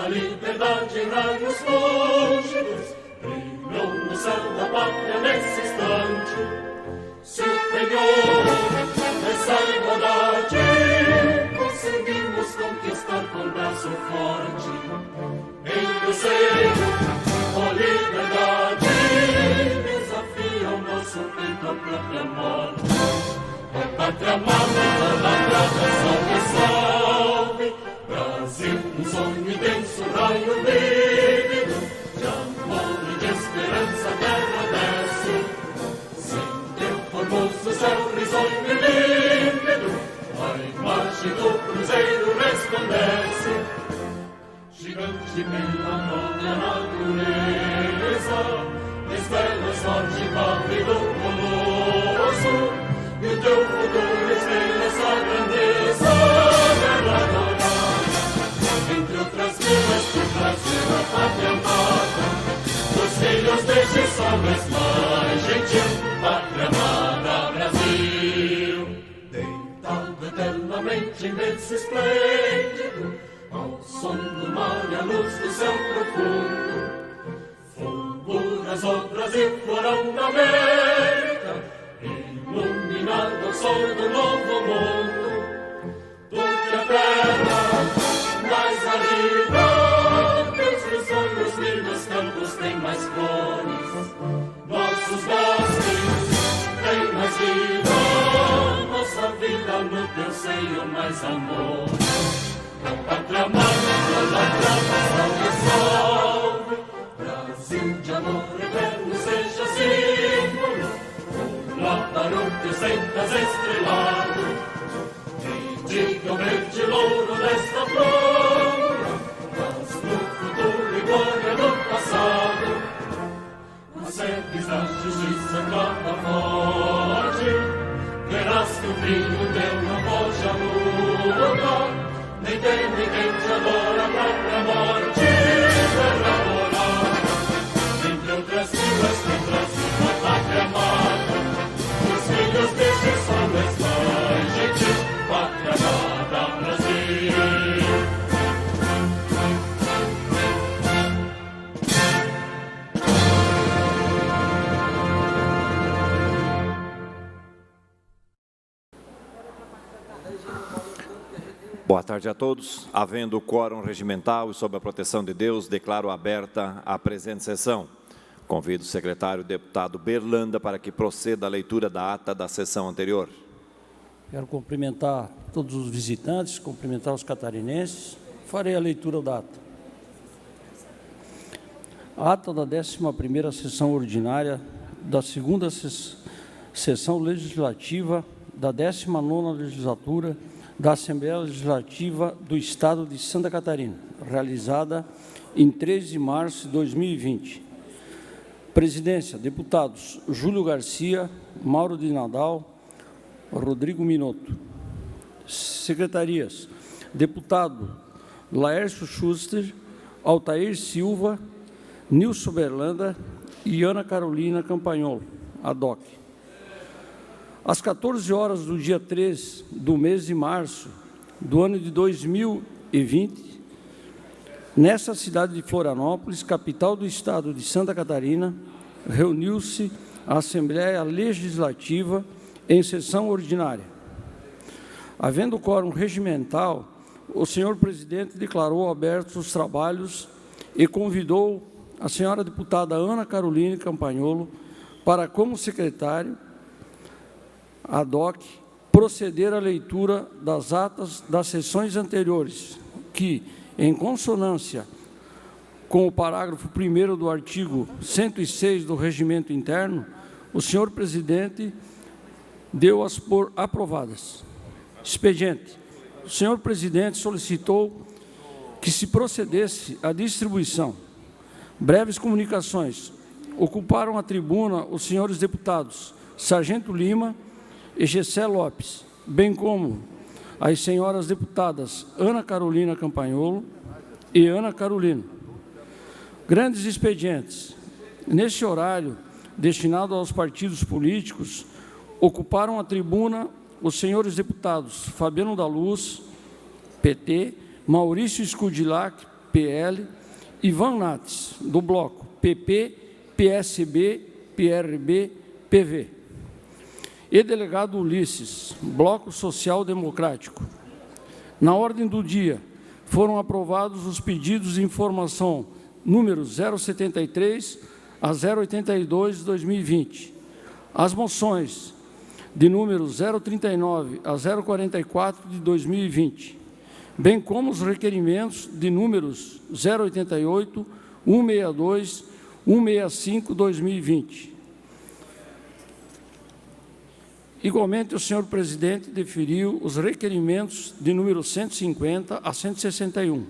da liberdade em raios lúcidos brilhou no céu da pátria nesse instante. Superior, nessa igualdade, conseguimos conquistar com braço forte. Em teu seio, ó liberdade, desafia o nosso peito à própria morte. Ó pátria amada, idolatrada, salve, salve. Brasil, um sonho intenso, raio vívido, de amor e de esperança, terra desce. Sem teu formoso céu risonho e límpido, a imagem do cruzeiro resplandece. Gigante pela própria natureza, estrelas forte pálido colosso, e o teu futuro espelha essa grandeza, terra dourada. Entre outras vilas do Brasil, a pátria amada, dos filhos deste sol mais gentil, pátria amada Brasil. Deitado eternamente em berço esplêndido, ao som do mar e à luz do céu profundo, fulguras o Brasil, florão da América, iluminado ao sol do novo mundo. Do que a terra mais árida, teus risonhos lindos campos têm mais flores, nossos bosques têm mais vida, nossa vida no teu seio mais amor. A pátria amada, idolatrada, salve, salve. Brasil de amor eterno seja símbolo, lá para o teu sentas estrelado. E diga o verde louro desta flora, mas no futuro e glória do passado. Os sedes da justiça clama forte, verás que o brilho teu não pode mudar. Nem tem ninguém te adora a própria morte, terra morada. Entre outras vilas tem Brasil, a pátria amada, os filhos deste sol mais gentil, pátria amada Brasil. Boa tarde a todos. Havendo quórum regimental e sob a proteção de Deus, declaro aberta a presente sessão. Convido o secretário deputado Berlanda para que proceda a leitura da ata da sessão anterior. Quero cumprimentar todos os visitantes, cumprimentar os catarinenses. Farei a leitura da ata. A ata da 11ª sessão ordinária da 2ª sessão legislativa da 19ª legislatura da Assembleia Legislativa do Estado de Santa Catarina, realizada em 3 de março de 2020. Presidência, deputados Júlio Garcia, Mauro de Nadal, Rodrigo Minotto. Secretarias, deputado Laércio Schuster, Altair Silva, Nilson Berlanda e Ana Carolina Campagnolo, ADOC. Às 14 horas do dia 3 do mês de março do ano de 2020, nessa cidade de Florianópolis, capital do estado de Santa Catarina, reuniu-se a Assembleia Legislativa em sessão ordinária. Havendo quórum regimental, o senhor presidente declarou abertos os trabalhos e convidou a senhora deputada Ana Carolina Campagnolo para, como secretário, ADOC, proceder à leitura das atas das sessões anteriores, que, em consonância com o parágrafo 1º do artigo 106 do Regimento Interno, o senhor presidente deu-as por aprovadas. Expediente. O senhor presidente solicitou que se procedesse à distribuição. Breves comunicações. Ocuparam a tribuna os senhores deputados Sargento Lima e Gessé Lopes, bem como as senhoras deputadas Ana Carolina Campagnolo e Ana Carolina. Grandes expedientes. Neste horário, destinado aos partidos políticos, ocuparam a tribuna os senhores deputados Fabiano da Luz, PT, Maurício Scudilac, PL, Ivan Nates, do bloco PP, PSB, PRB, PV. E delegado Ulisses, bloco Social Democrático. Na ordem do dia, foram aprovados os pedidos de informação números 073 a 082 de 2020. As moções de números 039 a 044 de 2020, bem como os requerimentos de números 088, 162, 165 de 2020. Igualmente, o senhor presidente deferiu os requerimentos de número 150 a 161,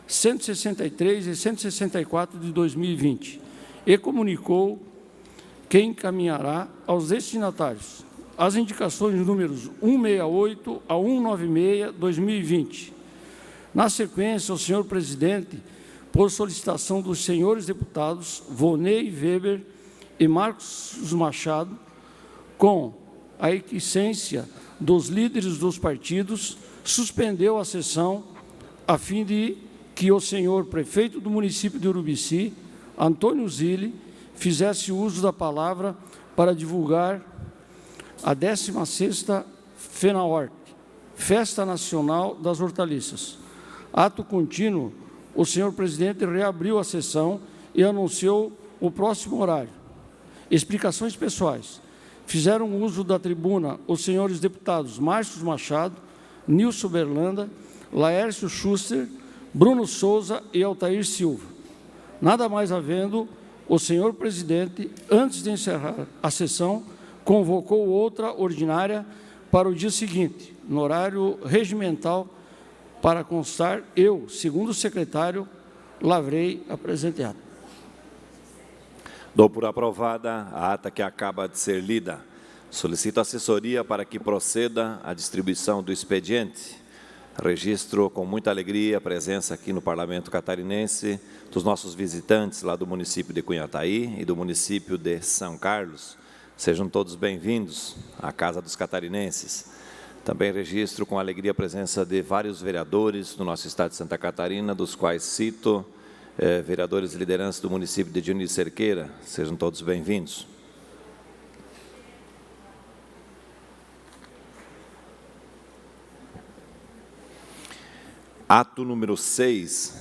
163 e 164 de 2020 e comunicou que encaminhará aos destinatários as indicações números 168 a 196 de 2020. Na sequência, o senhor presidente, por solicitação dos senhores deputados Vonei Weber e Marcos Machado, com a equiescência dos líderes dos partidos, suspendeu a sessão a fim de que o senhor prefeito do município de Urubici, Antônio Zilli, fizesse uso da palavra para divulgar a 16ª FENAHORT, Festa Nacional das Hortaliças. Ato contínuo, o senhor presidente reabriu a sessão e anunciou o próximo horário. Explicações pessoais. Fizeram uso da tribuna os senhores deputados Márcio Machado, Nilson Berlanda, Laércio Schuster, Bruno Souza e Altair Silva. Nada mais havendo, o senhor presidente, antes de encerrar a sessão, convocou outra ordinária para o dia seguinte, no horário regimental, para constar, eu, segundo o secretário, lavrei a presente ata. Dou por aprovada a ata que acaba de ser lida. Solicito assessoria para que proceda a distribuição do expediente. Registro com muita alegria a presença aqui no Parlamento Catarinense dos nossos visitantes lá do município de Cunhataí e do município de São Carlos. Sejam todos bem-vindos à Casa dos Catarinenses. Também registro com alegria a presença de vários vereadores do nosso estado de Santa Catarina, dos quais cito vereadores de liderança do município de Dionísio Cerqueira. Sejam todos bem-vindos. Ato número 6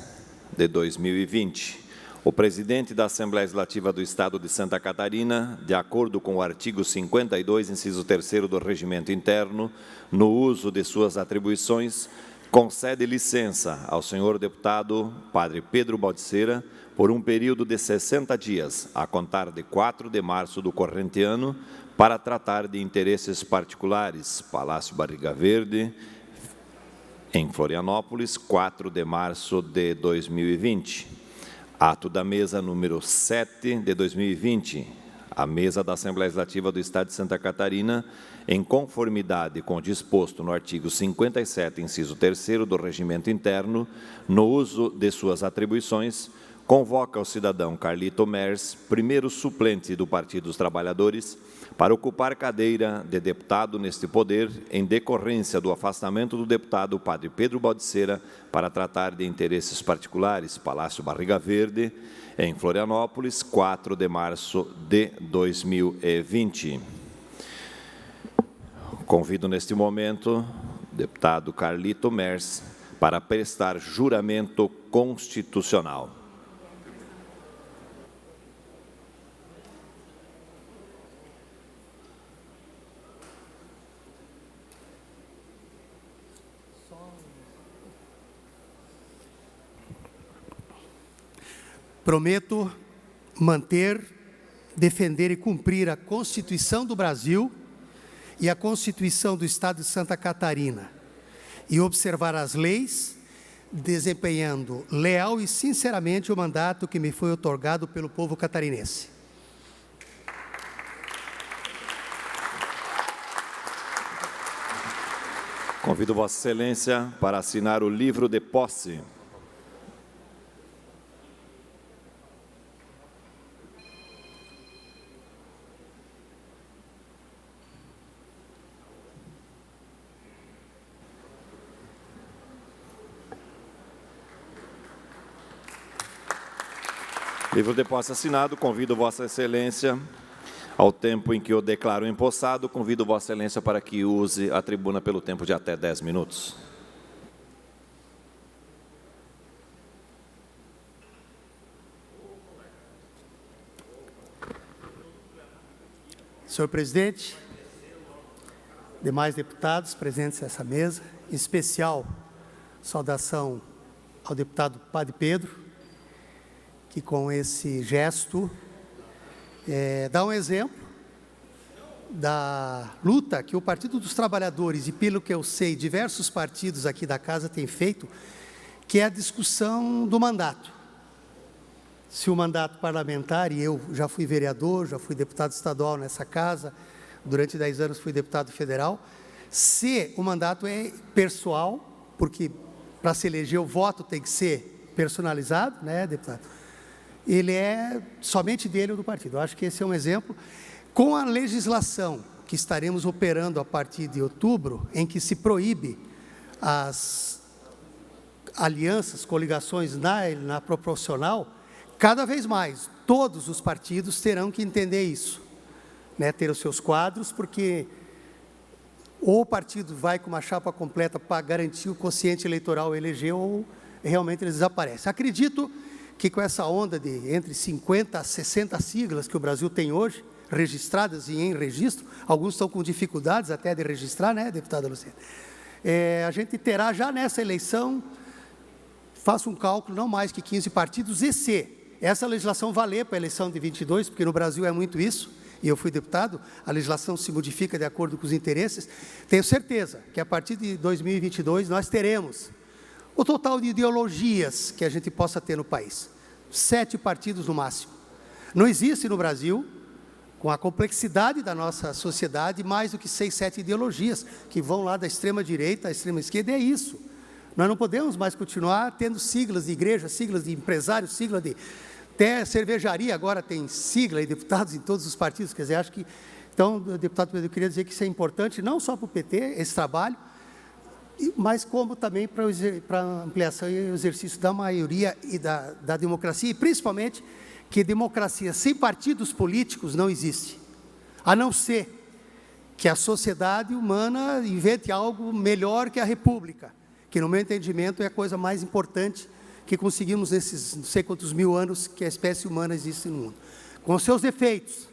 de 2020. O presidente da Assembleia Legislativa do Estado de Santa Catarina, de acordo com o artigo 52, inciso 3º do Regimento Interno, no uso de suas atribuições, concede licença ao senhor deputado Padre Pedro Baldiceira por um período de 60 dias, a contar de 4 de março do corrente ano, para tratar de interesses particulares, Palácio Barriga Verde, em Florianópolis, 4 de março de 2020. Ato da mesa número 7 de 2020. A mesa da Assembleia Legislativa do Estado de Santa Catarina, em conformidade com o disposto no artigo 57, inciso 3º do Regimento Interno, no uso de suas atribuições, convoca o cidadão Carlito Mers, primeiro suplente do Partido dos Trabalhadores, para ocupar cadeira de deputado neste poder, em decorrência do afastamento do deputado Padre Pedro Baldiceira para tratar de interesses particulares, Palácio Barriga Verde, em Florianópolis, 4 de março de 2020. Convido neste momento o deputado Carlito Mers para prestar juramento constitucional. Prometo manter, defender e cumprir a Constituição do Brasil e a Constituição do Estado de Santa Catarina e observar as leis, desempenhando leal e sinceramente o mandato que me foi outorgado pelo povo catarinense. Convido Vossa Excelência para assinar o livro de posse. Livro de posse assinado, convido Vossa Excelência, ao tempo em que eu declaro empossado, convido Vossa Excelência para que use a tribuna pelo tempo de até 10 minutos. Senhor presidente, demais deputados presentes nessa mesa, em especial, saudação ao deputado Padre Pedro, que com esse gesto dá um exemplo da luta que o Partido dos Trabalhadores, e pelo que eu sei, diversos partidos aqui da casa têm feito, que é a discussão do mandato. Se o mandato parlamentar, e eu já fui vereador, já fui deputado estadual nessa casa, durante 10 anos fui deputado federal, se o mandato é pessoal, porque para se eleger o voto tem que ser personalizado, né, deputado? Ele é somente dele ou do partido. Eu acho que esse é um exemplo. Com a legislação que estaremos operando a partir de outubro, em que se proíbe as alianças, coligações na proporcional, cada vez mais, todos os partidos terão que entender isso, né, ter os seus quadros, porque ou o partido vai com uma chapa completa para garantir o quociente eleitoral eleger, ou realmente ele desaparece. Acredito que com essa onda de entre 50 a 60 siglas que o Brasil tem hoje, registradas e em registro, alguns estão com dificuldades até de registrar, né, deputada Luciana? A gente terá já nessa eleição, faço um cálculo, não mais que 15 partidos, e se essa legislação valer para a eleição de 22, porque no Brasil é muito isso, e eu fui deputado, a legislação se modifica de acordo com os interesses, tenho certeza que a partir de 2022 nós teremos o total de ideologias que a gente possa ter no país. 7 partidos no máximo. Não existe no Brasil, com a complexidade da nossa sociedade, mais do que 6, 7 ideologias, que vão lá da extrema direita à extrema esquerda, é isso. Nós não podemos mais continuar tendo siglas de igreja, siglas de empresários, sigla de... Até cervejaria agora tem sigla e deputados em todos os partidos, quer dizer, acho que... Então, deputado Pedro, eu queria dizer que isso é importante, não só para o PT, esse trabalho, mas como também para a ampliação e exercício da maioria e da democracia, e principalmente que democracia sem partidos políticos não existe, a não ser que a sociedade humana invente algo melhor que a república, que no meu entendimento é a coisa mais importante que conseguimos nesses não sei quantos mil anos que a espécie humana existe no mundo. Com seus defeitos,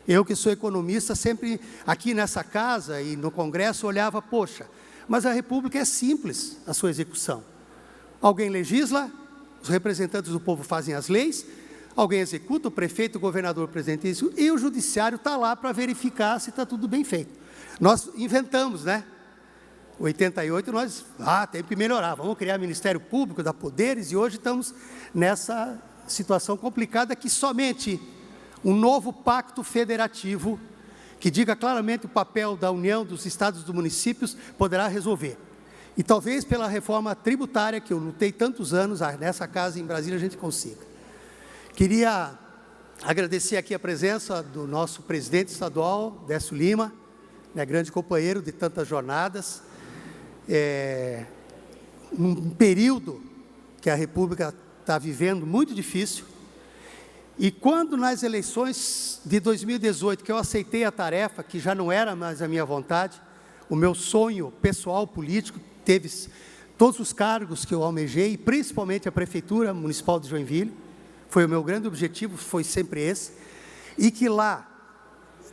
eu que sou economista, sempre aqui nessa casa e no Congresso olhava, poxa, mas a república é simples, a sua execução. Alguém legisla, os representantes do povo fazem as leis, alguém executa, o prefeito, o governador, o presidente, e o judiciário está lá para verificar se está tudo bem feito. Nós inventamos, né? 88 nós, tem que melhorar, vamos criar Ministério Público, dar poderes, e hoje estamos nessa situação complicada que somente um novo pacto federativo, que diga claramente o papel da União, dos estados e dos municípios, poderá resolver. E talvez pela reforma tributária, que eu lutei tantos anos, nessa casa em Brasília a gente consiga. Queria agradecer aqui a presença do nosso presidente estadual, Décio Lima, né, grande companheiro de tantas jornadas, um período que a República está vivendo muito difícil, e quando nas eleições de 2018, que eu aceitei a tarefa, que já não era mais a minha vontade, o meu sonho pessoal político, teve todos os cargos que eu almejei, principalmente a Prefeitura Municipal de Joinville, foi o meu grande objetivo, foi sempre esse, e que lá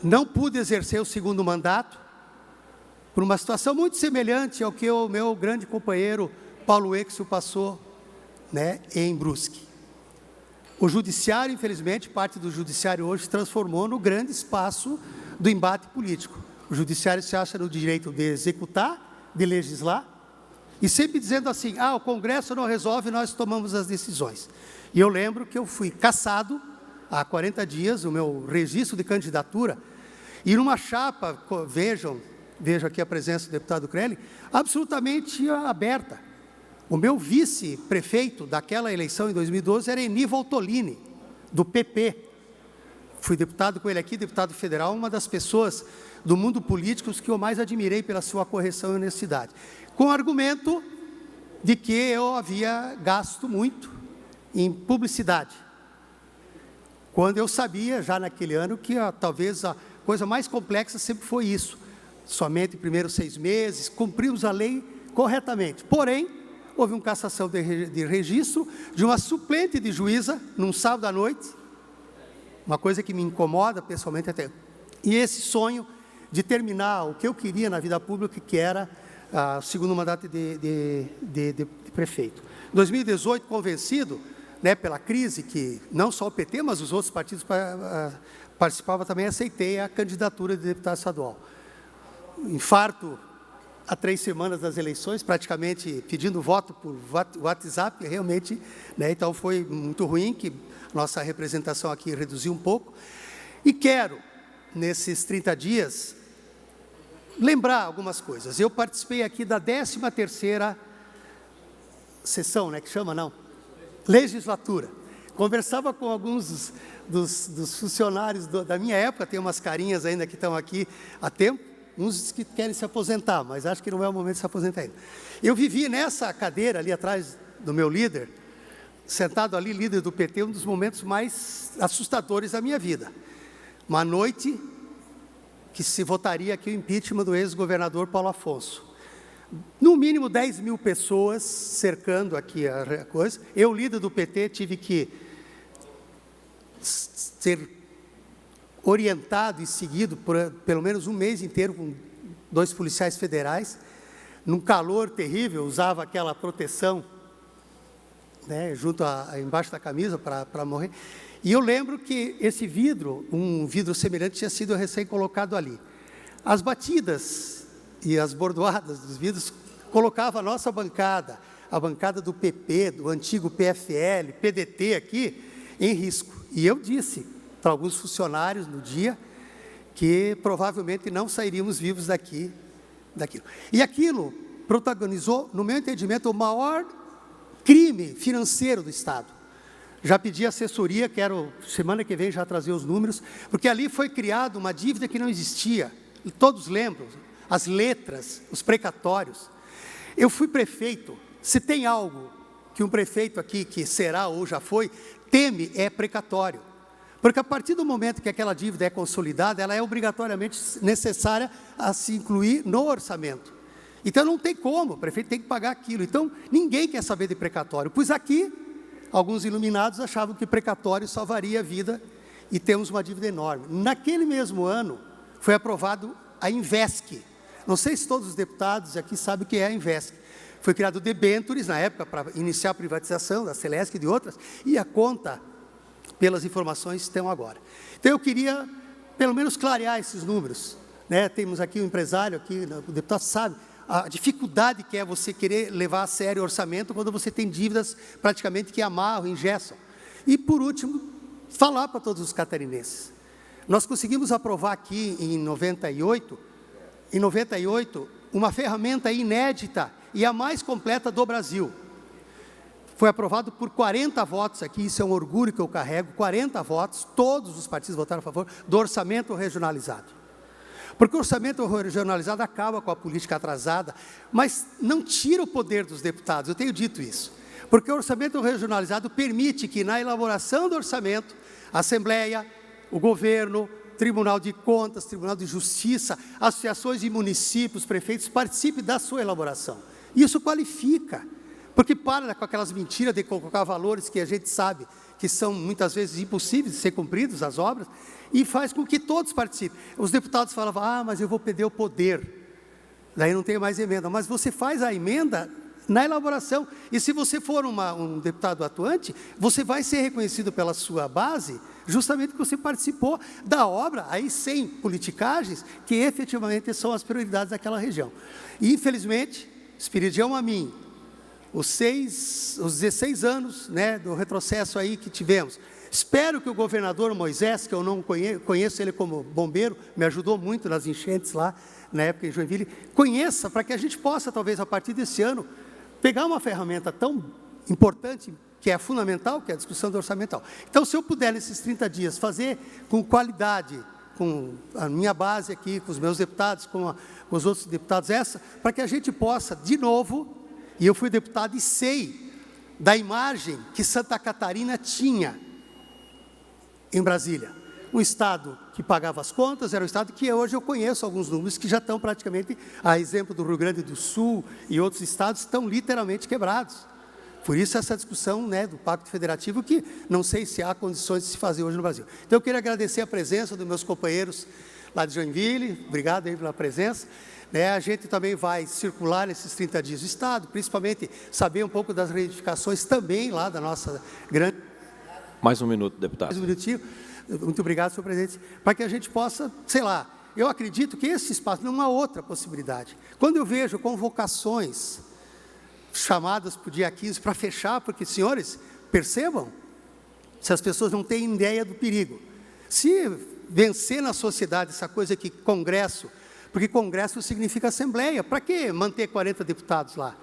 não pude exercer o segundo mandato, por uma situação muito semelhante ao que o meu grande companheiro Paulo Exo passou, né, em Brusque. O judiciário, infelizmente, parte do judiciário hoje se transformou no grande espaço do embate político. O judiciário se acha no direito de executar, de legislar, e sempre dizendo assim, o Congresso não resolve, nós tomamos as decisões. E eu lembro que eu fui cassado há 40 dias, o meu registro de candidatura, e numa chapa, vejo aqui a presença do deputado Crelli, absolutamente aberta. O meu vice-prefeito daquela eleição em 2012 era Eni Voltolini, do PP. Fui deputado com ele aqui, deputado federal, uma das pessoas do mundo político que eu mais admirei pela sua correção e honestidade. Com o argumento de que eu havia gasto muito em publicidade. quando eu sabia, já naquele ano, que talvez a coisa mais complexa sempre foi isso. Somente primeiros 6 meses, cumprimos a lei corretamente. Porém, houve uma cassação de registro de uma suplente de juíza, num sábado à noite, uma coisa que me incomoda pessoalmente até. E esse sonho de terminar o que eu queria na vida pública, que era o segundo mandato de prefeito. Em 2018, convencido, né, pela crise, que não só o PT, mas os outros partidos participavam também, aceitei a candidatura de deputado estadual. Infarto há 3 semanas das eleições, praticamente pedindo voto por WhatsApp, realmente, né, então foi muito ruim, que nossa representação aqui reduziu um pouco. E quero, nesses 30 dias, lembrar algumas coisas. Eu participei aqui da 13ª sessão, né, que chama, não? Legislatura. Conversava com alguns dos funcionários da minha época, tem umas carinhas ainda que estão aqui há tempo, uns que querem se aposentar, mas acho que não é o momento de se aposentar ainda. Eu vivi nessa cadeira ali atrás do meu líder, sentado ali, líder do PT, um dos momentos mais assustadores da minha vida. Uma noite que se votaria aqui o impeachment do ex-governador Paulo Afonso. No mínimo 10 mil pessoas cercando aqui a coisa. Eu, líder do PT, tive que ser orientado e seguido por pelo menos um mês inteiro com 2 policiais federais. Num calor terrível, usava aquela proteção, né, embaixo da camisa para morrer. E eu lembro que esse vidro, um vidro semelhante, tinha sido recém-colocado ali. As batidas e as bordoadas dos vidros colocavam a nossa bancada, a bancada do PP, do antigo PFL, PDT aqui, em risco. E eu disse para alguns funcionários no dia que provavelmente não sairíamos vivos daquilo. E aquilo protagonizou, no meu entendimento, o maior crime financeiro do Estado. Já pedi assessoria, quero semana que vem já trazer os números, porque ali foi criada uma dívida que não existia, e todos lembram, as letras, os precatórios. Eu fui prefeito, se tem algo que um prefeito aqui, que será ou já foi, teme, é precatório. Porque a partir do momento que aquela dívida é consolidada, ela é obrigatoriamente necessária a se incluir no orçamento. Então não tem como, o prefeito tem que pagar aquilo. Então ninguém quer saber de precatório, pois aqui alguns iluminados achavam que precatório salvaria a vida e temos uma dívida enorme. Naquele mesmo ano foi aprovado a Invesc. Não sei se todos os deputados aqui sabem o que é a Invesc. Foi criado o debêntures na época para iniciar a privatização da Celesc e de outras, e a conta, pelas informações, estão agora. Então eu queria pelo menos clarear esses números, né? Temos aqui um empresário, aqui, o deputado sabe a dificuldade que é você querer levar a sério o orçamento quando você tem dívidas praticamente que amarram, engessam. E, por último, falar para todos os catarinenses. Nós conseguimos aprovar aqui em 98, uma ferramenta inédita e a mais completa do Brasil. Foi aprovado por 40 votos aqui, isso é um orgulho que eu carrego, 40 votos, todos os partidos votaram a favor do orçamento regionalizado. Porque o orçamento regionalizado acaba com a política atrasada, mas não tira o poder dos deputados, eu tenho dito isso. Porque o orçamento regionalizado permite que na elaboração do orçamento, a Assembleia, o governo, Tribunal de Contas, Tribunal de Justiça, associações de municípios, prefeitos, participem da sua elaboração. Isso qualifica, porque para com aquelas mentiras de colocar valores que a gente sabe que são muitas vezes impossíveis de ser cumpridos, as obras, e faz com que todos participem. Os deputados falavam, mas eu vou perder o poder, daí não tem mais emenda. Mas você faz a emenda na elaboração, e se você for um deputado atuante, você vai ser reconhecido pela sua base, justamente porque você participou da obra, aí sem politicagens, que efetivamente são as prioridades daquela região. E, infelizmente, Espiridião a mim, os 16 anos, né, do retrocesso aí que tivemos. Espero que o governador Moisés, que eu não conheço ele como bombeiro, me ajudou muito nas enchentes lá, na época em Joinville, conheça, para que a gente possa, talvez, a partir desse ano, pegar uma ferramenta tão importante, que é fundamental, que é a discussão do orçamental. Então, se eu puder, nesses 30 dias, fazer com qualidade, com a minha base aqui, com os meus deputados, com os outros deputados, para que a gente possa, de novo, e eu fui deputado e sei da imagem que Santa Catarina tinha em Brasília. Um estado que pagava as contas, era um estado que hoje eu conheço alguns números que já estão praticamente, a exemplo do Rio Grande do Sul e outros estados, estão literalmente quebrados. Por isso essa discussão, né, do Pacto Federativo, que não sei se há condições de se fazer hoje no Brasil. Então eu queria agradecer a presença dos meus companheiros lá de Joinville, obrigado aí pela presença. A gente também vai circular nesses 30 dias do Estado, principalmente saber um pouco das reivindicações também lá da nossa grande... Mais um minuto, deputado. Mais um minutinho. Muito obrigado, senhor presidente. Para que a gente possa, sei lá, eu acredito que esse espaço não há outra possibilidade. Quando eu vejo convocações chamadas para o dia 15 para fechar, porque, senhores, percebam, se as pessoas não têm ideia do perigo. Se vencer na sociedade essa coisa que Congresso, porque Congresso significa Assembleia, para que manter 40 deputados lá?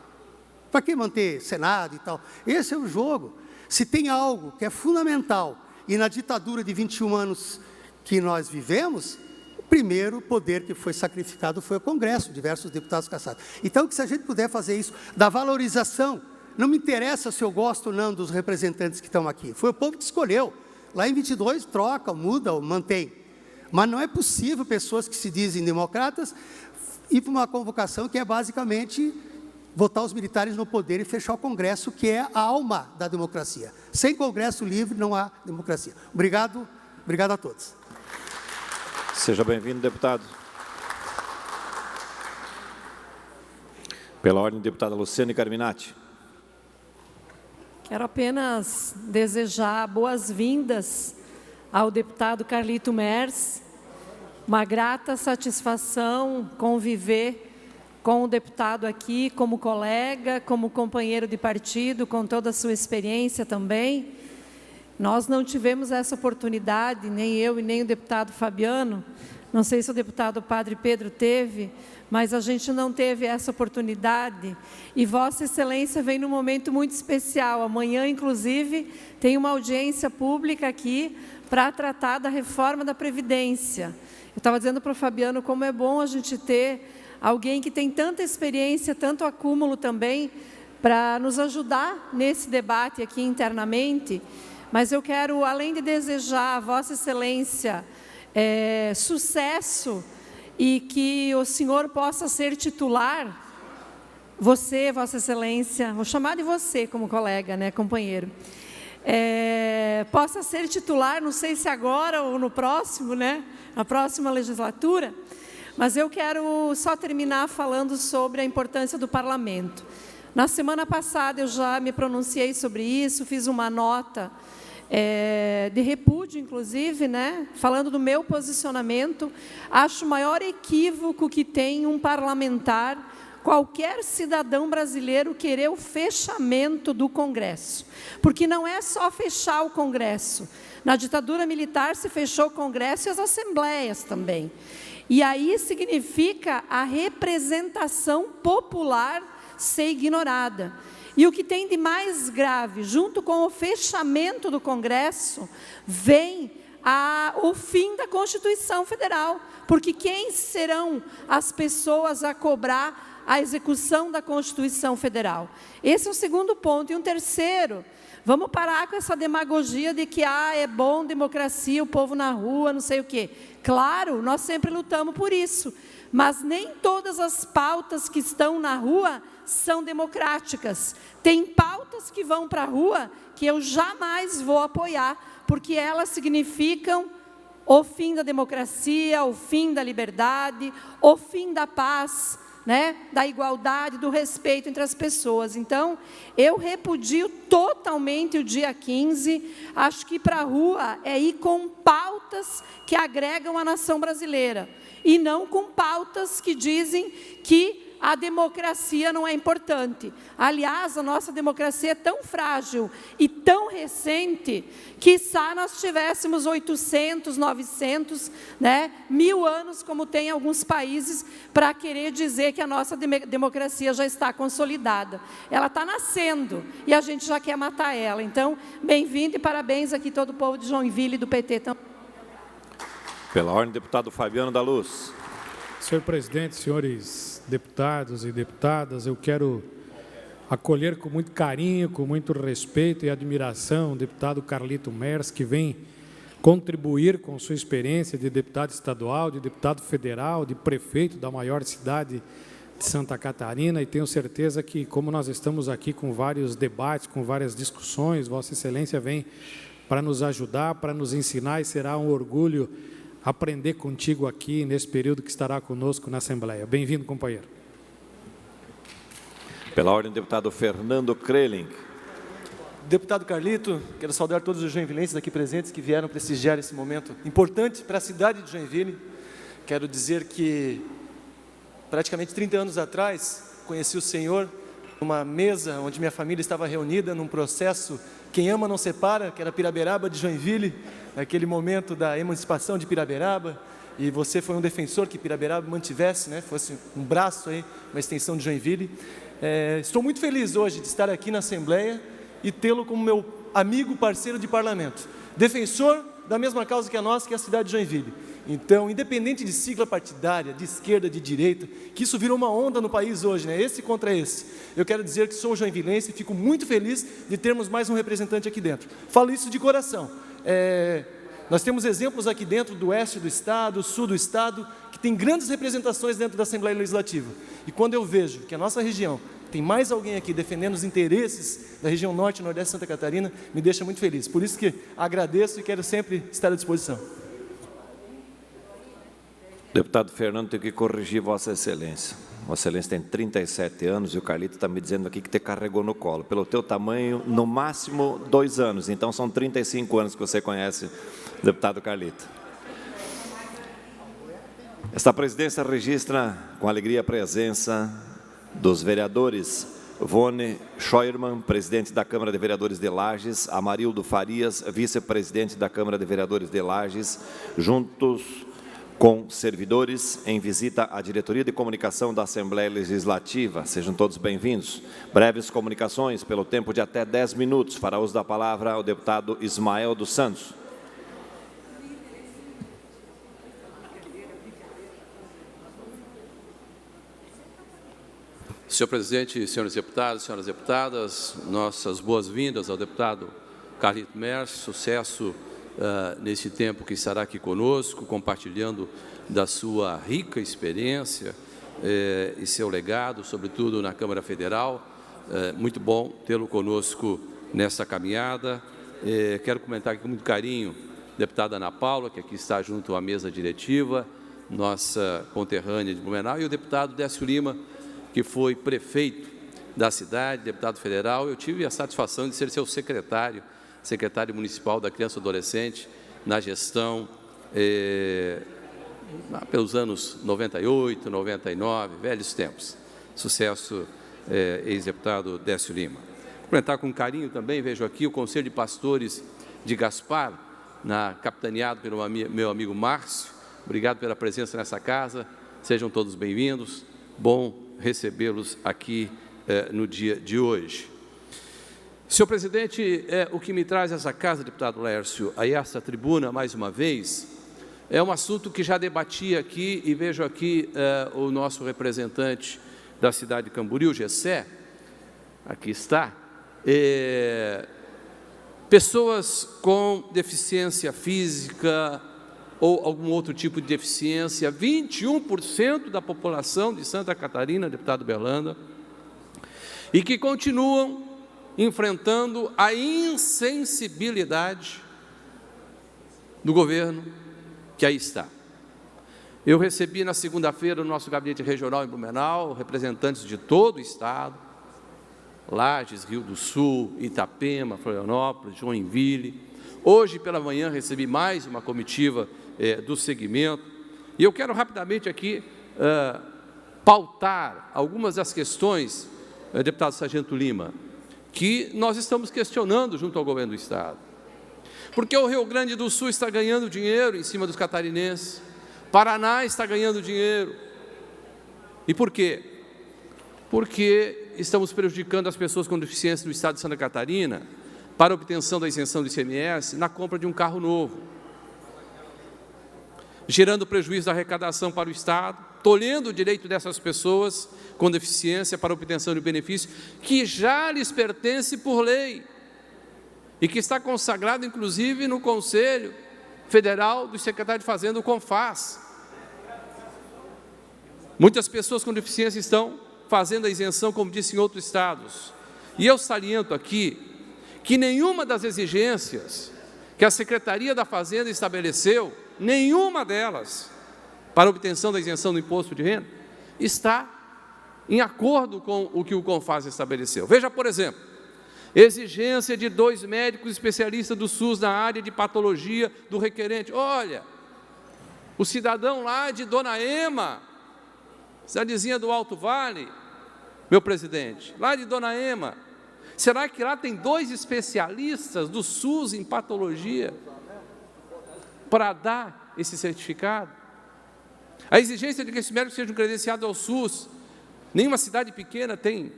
Para que manter Senado e tal? Esse é o jogo. Se tem algo que é fundamental, e na ditadura de 21 anos que nós vivemos, o primeiro poder que foi sacrificado foi o Congresso, diversos deputados cassados. Então, que se a gente puder fazer isso, da valorização, não me interessa se eu gosto ou não dos representantes que estão aqui, foi o povo que escolheu. Lá em 22, troca, muda ou mantém. Mas não é possível pessoas que se dizem democratas ir para uma convocação que é basicamente botar os militares no poder e fechar o Congresso, que é a alma da democracia. Sem Congresso livre não há democracia. Obrigado, obrigado a todos. Seja bem-vindo, deputado. Pela ordem, deputada Luciane Carminati. Quero apenas desejar boas-vindas ao deputado Carlito Mers. Uma grata satisfação conviver com o deputado aqui, como colega, como companheiro de partido, com toda a sua experiência também. Nós não tivemos essa oportunidade, nem eu e nem o deputado Fabiano, não sei se o deputado Padre Pedro teve, mas a gente não teve essa oportunidade. E Vossa Excelência vem num momento muito especial. Amanhã, inclusive, tem uma audiência pública aqui para tratar da reforma da Previdência. Eu estava dizendo para o Fabiano como é bom a gente ter alguém que tem tanta experiência, tanto acúmulo também, para nos ajudar nesse debate aqui internamente. Mas eu quero, além de desejar a Vossa Excelência sucesso e que o senhor possa ser titular, você, Vossa Excelência, vou chamar de você como colega, né, companheiro, possa ser titular, não sei se agora ou no próximo, né, na próxima legislatura. Mas eu quero só terminar falando sobre a importância do parlamento. Na semana passada eu já me pronunciei sobre isso, fiz uma nota de repúdio, inclusive, né, falando do meu posicionamento. Acho o maior equívoco que tem um parlamentar, qualquer cidadão brasileiro, querer o fechamento do Congresso. Porque não é só fechar o Congresso. Na ditadura militar se fechou o Congresso e as assembleias também. E aí significa a representação popular ser ignorada. E o que tem de mais grave, junto com o fechamento do Congresso, vem o fim da Constituição Federal. Porque quem serão as pessoas a cobrar a execução da Constituição Federal? Esse é o segundo ponto. E um terceiro, vamos parar com essa demagogia de que é bom democracia, o povo na rua, não sei o quê. Claro, nós sempre lutamos por isso, mas nem todas as pautas que estão na rua são democráticas. Tem pautas que vão para a rua que eu jamais vou apoiar, porque elas significam o fim da democracia, o fim da liberdade, o fim da paz, né, da igualdade, do respeito entre as pessoas. Então, eu repudio totalmente o dia 15, acho que para a rua é ir com pautas que agregam a nação brasileira, e não com pautas que dizem que a democracia não é importante. Aliás, a nossa democracia é tão frágil e tão recente, quiçá nós tivéssemos 800, 900, 1000 anos, como tem alguns países, para querer dizer que a nossa democracia já está consolidada. Ela está nascendo e a gente já quer matar ela. Então, bem-vindo e parabéns aqui todo o povo de Joinville e do PT também. Pela ordem, deputado Fabiano da Luz. Senhor presidente, senhores deputados e deputadas, eu quero acolher com muito carinho, com muito respeito e admiração o deputado Carlito Mers, que vem contribuir com sua experiência de deputado estadual, de deputado federal, de prefeito da maior cidade de Santa Catarina, e tenho certeza que, como nós estamos aqui com vários debates, com várias discussões, Vossa Excelência vem para nos ajudar, para nos ensinar, e será um orgulho aprender contigo aqui nesse período que estará conosco na Assembleia. Bem-vindo, companheiro. Pela ordem, deputado Fernando Kreling. Deputado Carlito, quero saudar todos os joinvilenses aqui presentes que vieram prestigiar esse momento importante para a cidade de Joinville. Quero dizer que, praticamente 30 anos atrás, conheci o senhor numa mesa onde minha família estava reunida num processo Quem Ama Não Separa, que era Piraberaba de Joinville, naquele momento da emancipação de Piraberaba, e você foi um defensor que Piraberaba mantivesse, né, fosse um braço aí, uma extensão de Joinville. Estou muito feliz hoje de estar aqui na Assembleia e tê-lo como meu amigo, parceiro de parlamento, defensor da mesma causa que a nossa, que é a cidade de Joinville. Então, independente de sigla partidária, de esquerda, de direita, que isso virou uma onda no país hoje, né? Esse contra esse. Eu quero dizer que sou joinvilense e fico muito feliz de termos mais um representante aqui dentro. Falo isso de coração. Nós temos exemplos aqui dentro do oeste do Estado, sul do Estado, que tem grandes representações dentro da Assembleia Legislativa. E quando eu vejo que a nossa região tem mais alguém aqui defendendo os interesses da região norte e nordeste de Santa Catarina, me deixa muito feliz. Por isso que agradeço e quero sempre estar à disposição. Deputado Fernando, tenho que corrigir Vossa Excelência. Vossa Excelência tem 37 anos e o Carlito está me dizendo aqui que te carregou no colo. Pelo teu tamanho, no máximo 2 anos. Então, são 35 anos que você conhece o deputado Carlito. Esta presidência registra com alegria a presença dos vereadores Vone Scheuermann, presidente da Câmara de Vereadores de Lages, Amarildo Farias, vice-presidente da Câmara de Vereadores de Lages, juntos com servidores em visita à Diretoria de Comunicação da Assembleia Legislativa. Sejam todos bem-vindos. Breves comunicações, pelo tempo de até 10 minutos. Fará uso da palavra o deputado Ismael dos Santos. Senhor presidente, senhores deputados, senhoras deputadas, nossas boas-vindas ao deputado Carlito Merz, sucesso nesse tempo que estará aqui conosco, compartilhando da sua rica experiência e seu legado, sobretudo na Câmara Federal. Muito bom tê-lo conosco nessa caminhada. Quero comentar aqui com muito carinho a deputada Ana Paula, que aqui está junto à mesa diretiva, nossa conterrânea de Blumenau, e o deputado Décio Lima, que foi prefeito da cidade, deputado federal. Eu tive a satisfação de ser seu secretário municipal da Criança e Adolescente, na gestão, pelos anos 98, 99, velhos tempos. Sucesso, ex-deputado Décio Lima. Cumprimentar com carinho também, vejo aqui o Conselho de Pastores de Gaspar, capitaneado pelo meu amigo Márcio. Obrigado pela presença nessa casa, sejam todos bem-vindos, bom recebê-los aqui no dia de hoje. Senhor presidente, o que me traz essa casa, deputado Lércio, a essa tribuna, mais uma vez, é um assunto que já debati aqui, e vejo aqui o nosso representante da cidade de Camboriú, Gessé, aqui está, pessoas com deficiência física ou algum outro tipo de deficiência, 21% da população de Santa Catarina, deputado Berlanda, e que continuam enfrentando a insensibilidade do governo que aí está. Eu recebi na segunda-feira no nosso gabinete regional em Blumenau representantes de todo o estado, Lages, Rio do Sul, Itapema, Florianópolis, Joinville. Hoje pela manhã recebi mais uma comitiva do segmento, e eu quero rapidamente aqui pautar algumas das questões, deputado Sargento Lima, que nós estamos questionando junto ao governo do Estado. Porque o Rio Grande do Sul está ganhando dinheiro em cima dos catarinenses, Paraná está ganhando dinheiro. E por quê? Porque estamos prejudicando as pessoas com deficiência do Estado de Santa Catarina para a obtenção da isenção do ICMS na compra de um carro novo, gerando prejuízo da arrecadação para o Estado, tolhendo o direito dessas pessoas com deficiência para a obtenção de benefício que já lhes pertence por lei e que está consagrado, inclusive, no Conselho federal do secretário de Fazenda, o CONFAZ. Muitas pessoas com deficiência estão fazendo a isenção, como disse, em outros estados. E eu saliento aqui que nenhuma das exigências que a Secretaria da Fazenda estabeleceu, nenhuma delas, para obtenção da isenção do imposto de renda, está em acordo com o que o CONFAZ estabeleceu. Veja, por exemplo, exigência de 2 médicos especialistas do SUS na área de patologia do requerente. Olha, o cidadão lá de Dona Ema, cidadezinha do Alto Vale, meu presidente, lá de Dona Ema, será que lá tem 2 especialistas do SUS em patologia para dar esse certificado? A exigência de que esses médicos sejam credenciados ao SUS, nenhuma cidade pequena tem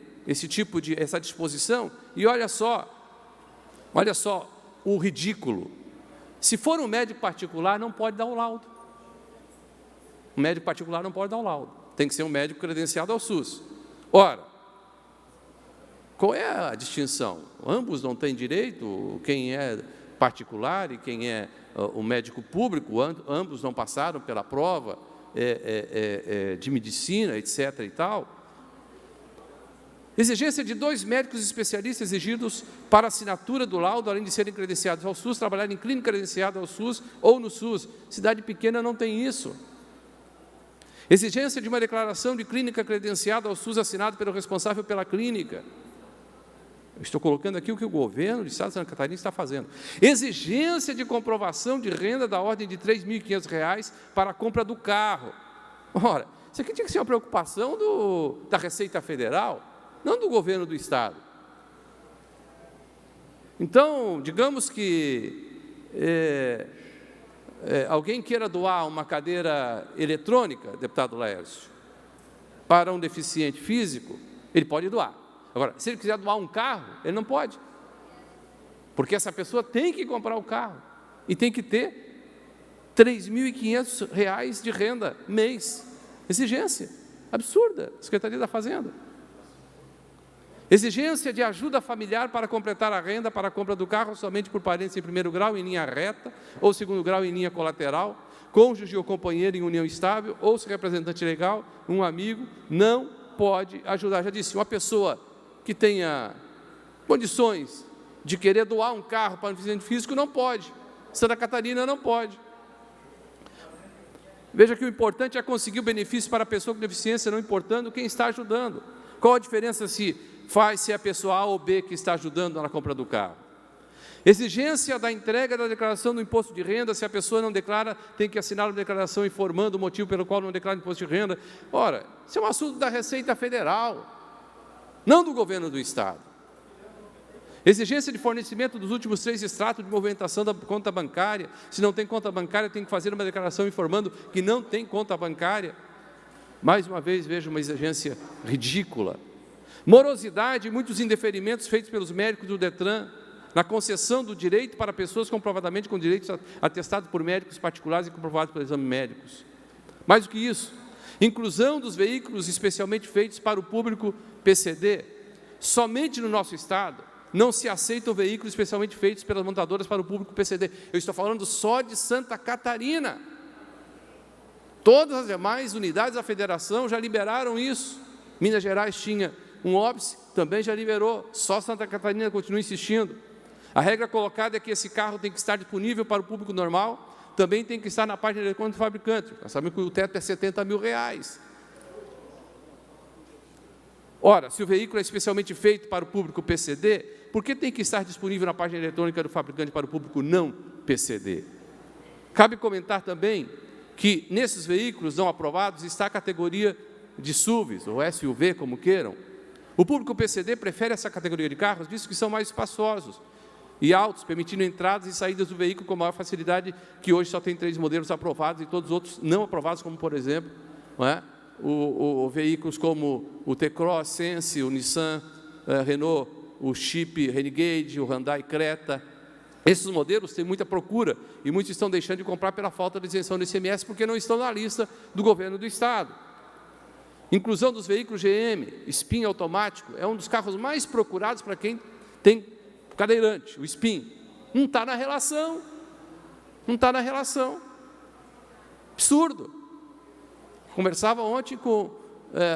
essa disposição. E olha só o ridículo. Se for um médico particular, não pode dar o laudo. Um médico particular não pode dar o laudo. Tem que ser um médico credenciado ao SUS. Ora, qual é a distinção? Ambos não têm direito, quem é particular e quem é o médico público, ambos não passaram pela prova de medicina, etc. e tal. Exigência de 2 médicos especialistas exigidos para assinatura do laudo, além de serem credenciados ao SUS, trabalhar em clínica credenciada ao SUS ou no SUS. Cidade pequena não tem isso. Exigência de uma declaração de clínica credenciada ao SUS assinado pelo responsável pela clínica. Eu estou colocando aqui o que o governo do Estado de Santa Catarina está fazendo. Exigência de comprovação de renda da ordem de R$ 3.500 para a compra do carro. Ora, isso aqui tinha que ser uma preocupação da Receita Federal, não do governo do Estado. Então, digamos que alguém queira doar uma cadeira eletrônica, deputado Laércio, para um deficiente físico, ele pode doar. Agora, se ele quiser doar um carro, ele não pode. Porque essa pessoa tem que comprar o carro e tem que ter R$ 3.500 de renda mês. Exigência absurda, Secretaria da Fazenda. Exigência de ajuda familiar para completar a renda para a compra do carro somente por parentes em 1º grau em linha reta ou 2º grau em linha colateral, cônjuge ou companheiro em união estável ou se representante legal, um amigo, não pode ajudar. Já disse, uma pessoa que tenha condições de querer doar um carro para um deficiente físico não pode. Santa Catarina não pode. Veja que o importante é conseguir o benefício para a pessoa com deficiência, não importando quem está ajudando. Qual a diferença se é a pessoa A ou B que está ajudando na compra do carro? Exigência da entrega da declaração do imposto de renda, se a pessoa não declara, tem que assinar uma declaração informando o motivo pelo qual não declara imposto de renda. Ora, isso é um assunto da Receita Federal, não do governo do Estado. Exigência de fornecimento dos últimos 3 extratos de movimentação da conta bancária. Se não tem conta bancária, tem que fazer uma declaração informando que não tem conta bancária. Mais uma vez, vejo uma exigência ridícula. Morosidade, muitos indeferimentos feitos pelos médicos do Detran, na concessão do direito para pessoas comprovadamente com direitos atestados por médicos particulares e comprovados por exames médicos. Mais do que isso, inclusão dos veículos especialmente feitos para o público PCD. Somente no nosso Estado não se aceitam veículos especialmente feitos pelas montadoras para o público PCD. Eu estou falando só de Santa Catarina. Todas as demais unidades da federação já liberaram isso. Minas Gerais tinha um óbice, também já liberou. Só Santa Catarina continua insistindo. A regra colocada é que esse carro tem que estar disponível para o público normal, também tem que estar na página eletrônica do fabricante. Nós sabemos que o teto é R$ 70 mil. Ora, se o veículo é especialmente feito para o público PCD, por que tem que estar disponível na página eletrônica do fabricante para o público não PCD? Cabe comentar também que nesses veículos não aprovados está a categoria de SUVs, ou SUV, como queiram. O público PCD prefere essa categoria de carros, visto que são mais espaçosos e altos, permitindo entradas e saídas do veículo com maior facilidade, que hoje só tem 3 modelos aprovados e todos os outros não aprovados, como, por exemplo, veículos como o T-Cross, Sense, o Nissan, Renault, o Jeep Renegade, o Hyundai Creta. Esses modelos têm muita procura e muitos estão deixando de comprar pela falta de isenção do ICMS, porque não estão na lista do governo do Estado. Inclusão dos veículos GM, Spin automático, é um dos carros mais procurados para quem tem cadeirante, o Spin. Não está na relação. não está na relação. Absurdo. Conversava ontem com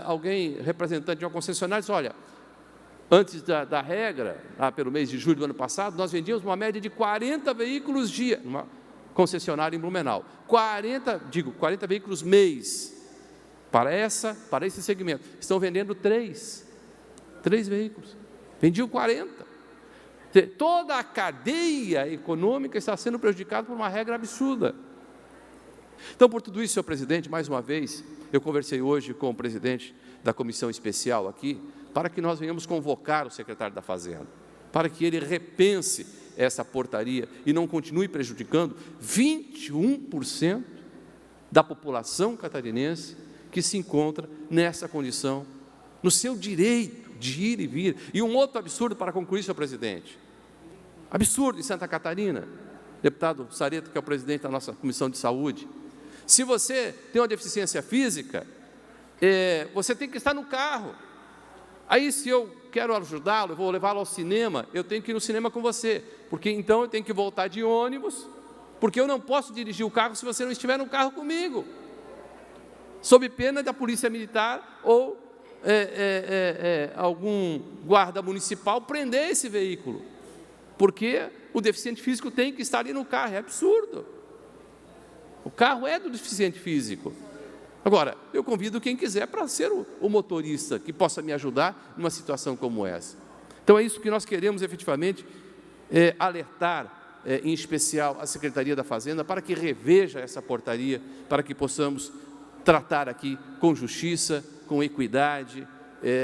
alguém, representante de uma concessionária, disse, olha, antes da regra, lá pelo mês de julho do ano passado, nós vendíamos uma média de 40 veículos dia, numa concessionária em Blumenau. 40 veículos mês, para esse segmento. Estão vendendo 3 veículos. Vendiam 40. Toda a cadeia econômica está sendo prejudicada por uma regra absurda. Então, por tudo isso, senhor presidente, mais uma vez, eu conversei hoje com o presidente da comissão especial aqui, para que nós venhamos convocar o secretário da Fazenda, para que ele repense essa portaria e não continue prejudicando 21% da população catarinense que se encontra nessa condição, no seu direito de ir e vir. E um outro absurdo para concluir, senhor presidente, absurdo em Santa Catarina, deputado Sareta, que é o presidente da nossa Comissão de Saúde, se você tem uma deficiência física, você tem que estar no carro. Aí, se eu quero ajudá-lo, eu vou levá-lo ao cinema, eu tenho que ir no cinema com você, porque então eu tenho que voltar de ônibus, porque eu não posso dirigir o carro se você não estiver no carro comigo, sob pena da polícia militar ou algum guarda municipal prender esse veículo, porque o deficiente físico tem que estar ali no carro. É absurdo. O carro é do deficiente físico. Agora, eu convido quem quiser para ser o motorista que possa me ajudar numa situação como essa. Então, é isso que nós queremos efetivamente alertar, em especial a Secretaria da Fazenda, para que reveja essa portaria, para que possamos tratar aqui com justiça, com equidade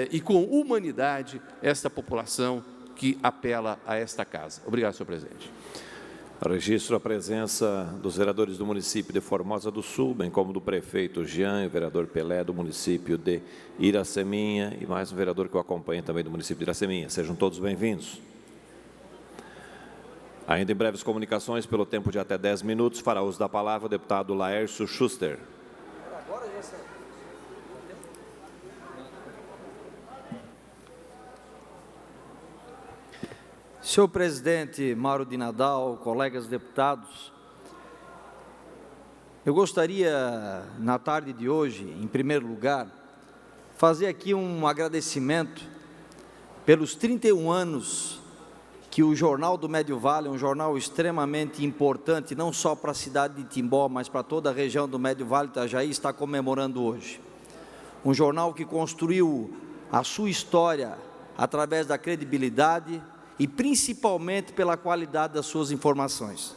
e com humanidade esta população que apela a esta casa. Obrigado, senhor presidente. Registro a presença dos vereadores do município de Formosa do Sul, bem como do prefeito Jean e o vereador Pelé do município de Iraceminha e mais um vereador que o acompanha também do município de Iraceminha. Sejam todos bem-vindos. Ainda em breves comunicações, pelo tempo de até 10 minutos, fará uso da palavra o deputado Laércio Schuster. Senhor presidente Mauro de Nadal, colegas deputados, eu gostaria, na tarde de hoje, em primeiro lugar, fazer aqui um agradecimento pelos 31 anos que o Jornal do Médio Vale, um jornal extremamente importante, não só para a cidade de Timbó, mas para toda a região do Médio Vale do Itajaí, está comemorando hoje. Um jornal que construiu a sua história através da credibilidade e principalmente pela qualidade das suas informações.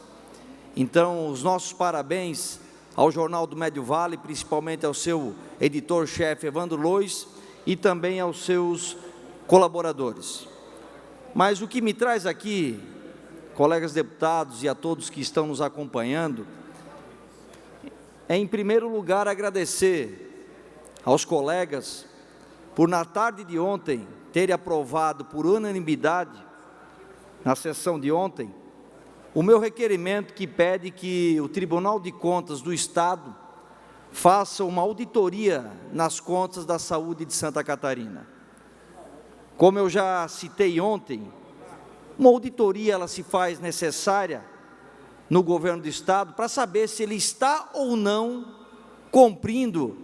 Então, os nossos parabéns ao Jornal do Médio Vale, principalmente ao seu editor-chefe Evandro Lois e também aos seus colaboradores. Mas o que me traz aqui, colegas deputados e a todos que estão nos acompanhando, é em primeiro lugar agradecer aos colegas por na tarde de ontem terem aprovado por unanimidade na sessão de ontem, o meu requerimento que pede que o Tribunal de Contas do Estado faça uma auditoria nas contas da saúde de Santa Catarina. Como eu já citei ontem, uma auditoria ela se faz necessária no governo do Estado para saber se ele está ou não cumprindo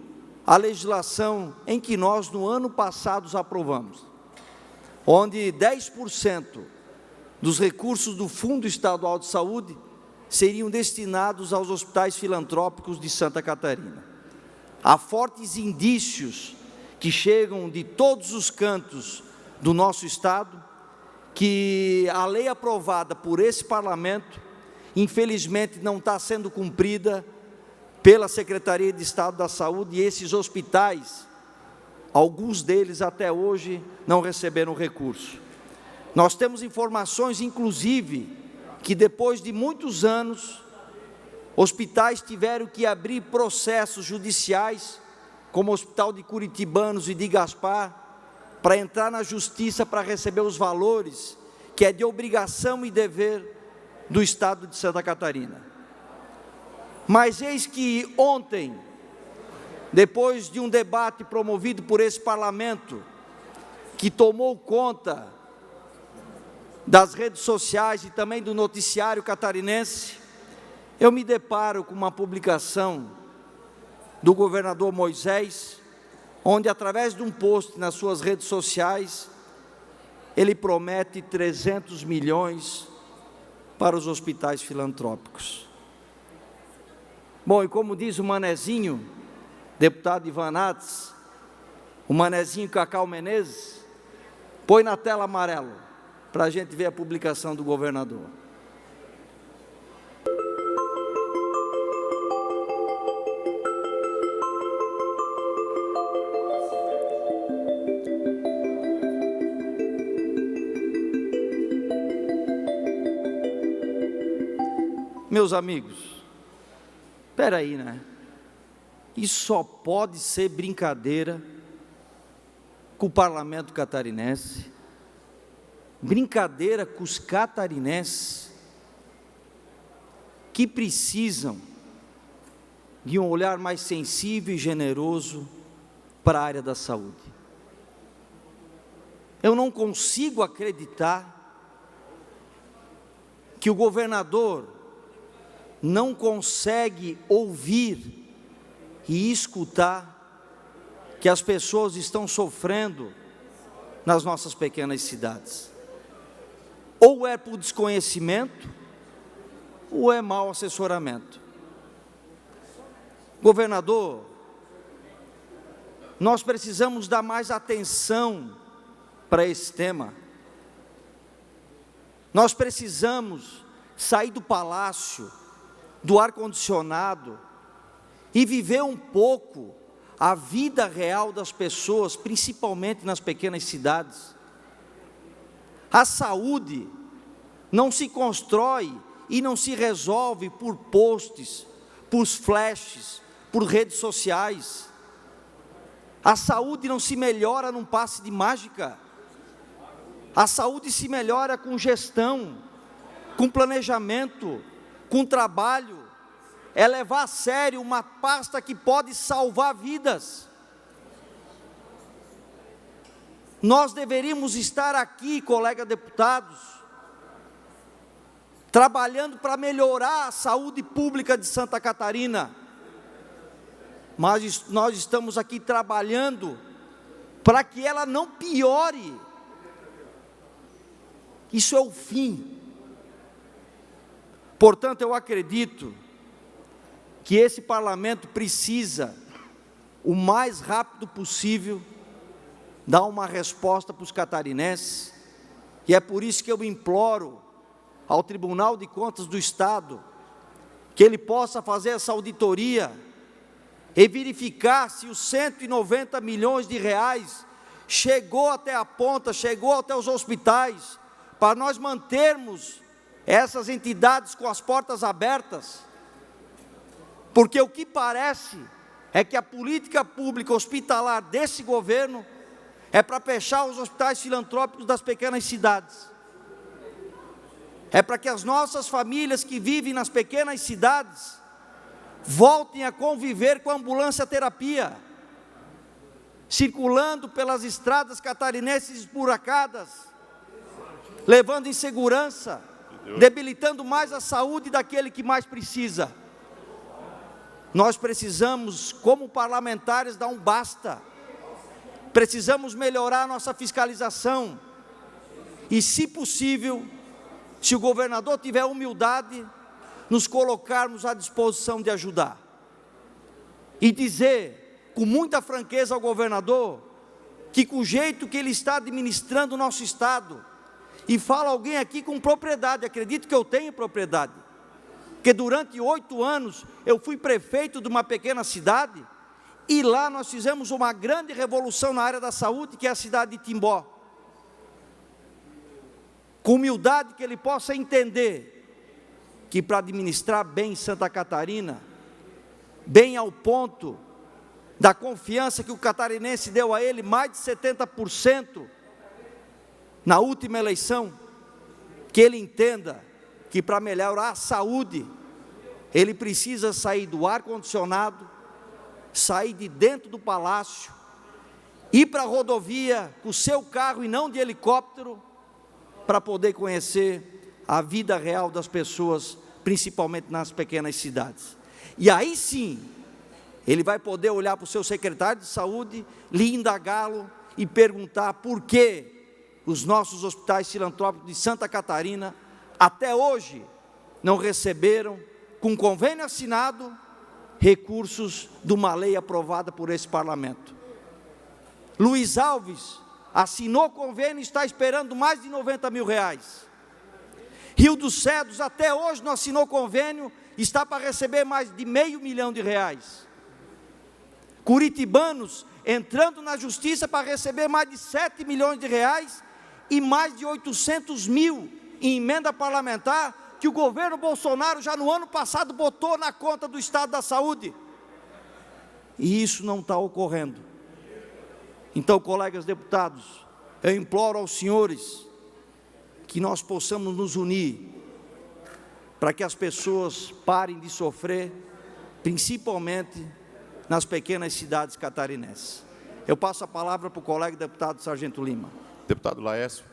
a legislação em que nós no ano passado aprovamos, onde 10% dos recursos do Fundo Estadual de Saúde seriam destinados aos hospitais filantrópicos de Santa Catarina. Há fortes indícios que chegam de todos os cantos do nosso Estado, que a lei aprovada por esse Parlamento, infelizmente, não está sendo cumprida pela Secretaria de Estado da Saúde, e esses hospitais, alguns deles até hoje, não receberam recurso. Nós temos informações, inclusive, que depois de muitos anos, hospitais tiveram que abrir processos judiciais, como o Hospital de Curitibanos e de Gaspar, para entrar na justiça para receber os valores, que é de obrigação e dever do Estado de Santa Catarina. Mas eis que ontem, depois de um debate promovido por esse Parlamento, que tomou conta das redes sociais e também do noticiário catarinense, eu me deparo com uma publicação do governador Moisés, onde, através de um post nas suas redes sociais, ele promete 300 milhões para os hospitais filantrópicos. Bom, e como diz o Manezinho, deputado Ivan Nats, o Manezinho Cacau Menezes, põe na tela amarelo, para a gente ver a publicação do governador. Meus amigos, espera aí, né? Isso só pode ser brincadeira com o parlamento catarinense, brincadeira com os catarinenses que precisam de um olhar mais sensível e generoso para a área da saúde. Eu não consigo acreditar que o governador não consegue ouvir e escutar que as pessoas estão sofrendo nas nossas pequenas cidades. Ou é por desconhecimento, ou é mau assessoramento. Governador, nós precisamos dar mais atenção para esse tema. Nós precisamos sair do palácio, do ar-condicionado e viver um pouco a vida real das pessoas, principalmente nas pequenas cidades. A saúde não se constrói e não se resolve por posts, por flashes, por redes sociais. A saúde não se melhora num passe de mágica. A saúde se melhora com gestão, com planejamento, com trabalho, é levar a sério uma pasta que pode salvar vidas. Nós deveríamos estar aqui, colegas deputados, trabalhando para melhorar a saúde pública de Santa Catarina, mas nós estamos aqui trabalhando para que ela não piore. Isso é o fim. Portanto, eu acredito que esse parlamento precisa, o mais rápido possível, dar uma resposta para os catarinenses, e é por isso que eu imploro ao Tribunal de Contas do Estado, que ele possa fazer essa auditoria, e verificar se os 190 milhões de reais chegou até a ponta, chegou até os hospitais, para nós mantermos essas entidades com as portas abertas, porque o que parece é que a política pública hospitalar desse governo é para fechar os hospitais filantrópicos das pequenas cidades, é para que as nossas famílias que vivem nas pequenas cidades voltem a conviver com a ambulância terapia, circulando pelas estradas catarinenses esburacadas, levando insegurança, debilitando mais a saúde daquele que mais precisa. Nós precisamos, como parlamentares, dar um basta. Precisamos melhorar a nossa fiscalização. E, se possível, se o governador tiver humildade, nos colocarmos à disposição de ajudar. E dizer, com muita franqueza ao governador, que com o jeito que ele está administrando o nosso Estado, e fala alguém aqui com propriedade, acredito que eu tenho propriedade, porque durante 8 anos eu fui prefeito de uma pequena cidade, e lá nós fizemos uma grande revolução na área da saúde, que é a cidade de Timbó. Com humildade, que ele possa entender que para administrar bem Santa Catarina, bem ao ponto da confiança que o catarinense deu a ele, mais de 70%, na última eleição, que ele entenda que para melhorar a saúde, ele precisa sair do ar-condicionado, sair de dentro do palácio, ir para a rodovia com o seu carro e não de helicóptero, para poder conhecer a vida real das pessoas principalmente nas pequenas cidades. E aí sim, ele vai poder olhar para o seu secretário de saúde, lhe indagá-lo e perguntar por que os nossos hospitais filantrópicos de Santa Catarina, até hoje, não receberam, com convênio assinado, recursos de uma lei aprovada por esse parlamento. Luiz Alves assinou convênio e está esperando mais de R$90 mil. Rio dos Cedros, até hoje, não assinou convênio, está para receber mais de R$500 mil. Curitibanos, entrando na justiça para receber mais de R$7 milhões e mais de 800 mil em emenda parlamentar, que o governo Bolsonaro já no ano passado botou na conta do Estado da Saúde. E isso não está ocorrendo. Então, colegas deputados, eu imploro aos senhores que nós possamos nos unir para que as pessoas parem de sofrer, principalmente nas pequenas cidades catarinenses. Eu passo a palavra para o colega deputado Sargento Lima. Deputado Laércio,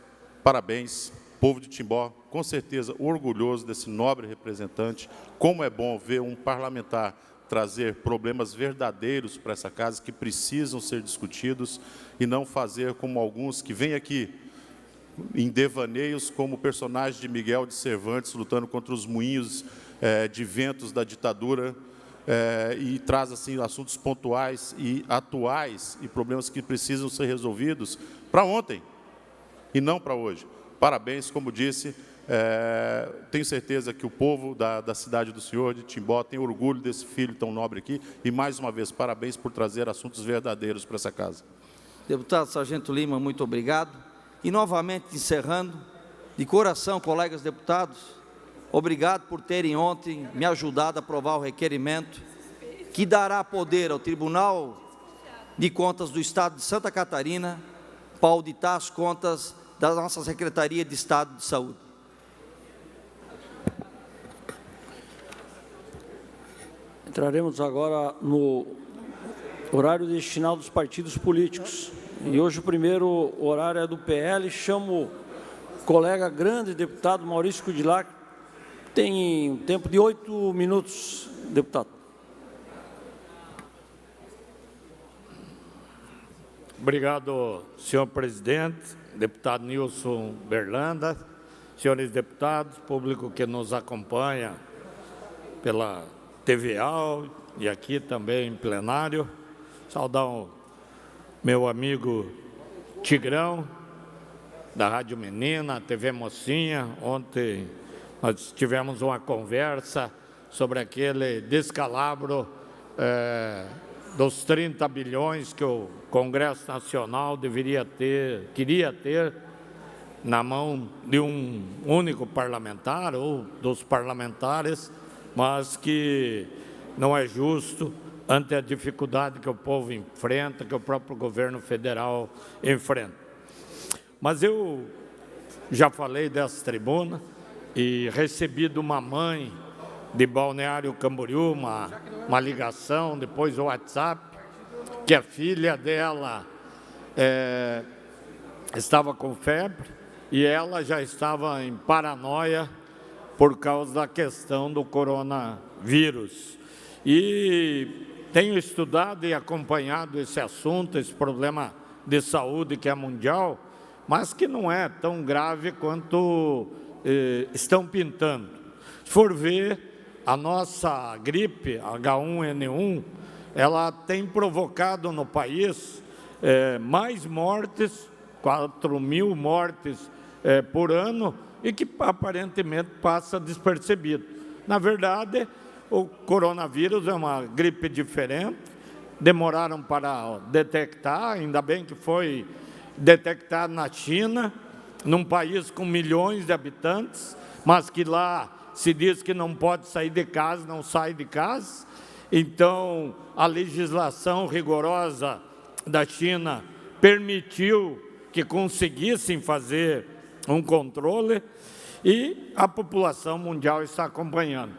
parabéns. Povo de Timbó, com certeza orgulhoso desse nobre representante. Como é bom ver um parlamentar trazer problemas verdadeiros para essa casa, que precisam ser discutidos, e não fazer como alguns que vêm aqui em devaneios, como o personagem de Miguel de Cervantes, lutando contra os moinhos de ventos da ditadura, e traz assim assuntos pontuais e atuais, e problemas que precisam ser resolvidos para ontem, e não para hoje. Parabéns, como disse, tenho certeza que o povo da cidade do senhor, de Timbó, tem orgulho desse filho tão nobre aqui, e mais uma vez, parabéns por trazer assuntos verdadeiros para essa casa. Deputado Sargento Lima, muito obrigado. E novamente, encerrando, de coração, colegas deputados, obrigado por terem ontem me ajudado a aprovar o requerimento que dará poder ao Tribunal de Contas do Estado de Santa Catarina para auditar as contas da nossa Secretaria de Estado de Saúde. Entraremos agora no horário destinado aos partidos políticos. E hoje o primeiro horário é do PL. Chamo o colega grande, deputado Maurício Kudilac. Tem um tempo de 8 minutos, deputado. Obrigado, senhor presidente. Deputado Nilson Berlanda, senhores deputados, público que nos acompanha pela TVA e aqui também em plenário, saudar o meu amigo Tigrão, da Rádio Menina, TV Mocinha. Ontem nós tivemos uma conversa sobre aquele descalabro dos 30 bilhões que o Congresso Nacional queria ter na mão de um único parlamentar ou dos parlamentares, mas que não é justo ante a dificuldade que o povo enfrenta, que o próprio governo federal enfrenta. Mas eu já falei dessa tribuna e recebi de uma mãe de Balneário Camboriú uma ligação, depois o WhatsApp, que a filha dela estava com febre e ela já estava em paranoia por causa da questão do coronavírus. E tenho estudado e acompanhado esse assunto, esse problema de saúde que é mundial, mas que não é tão grave quanto estão pintando. Se for ver, a nossa gripe H1N1, ela tem provocado no país mais mortes, 4.000 mortes por ano, e que aparentemente passa despercebido. Na verdade, o coronavírus é uma gripe diferente, demoraram para detectar, ainda bem que foi detectado na China, num país com milhões de habitantes, mas que lá se diz que não pode sair de casa, não sai de casa. Então, a legislação rigorosa da China permitiu que conseguissem fazer um controle e a população mundial está acompanhando.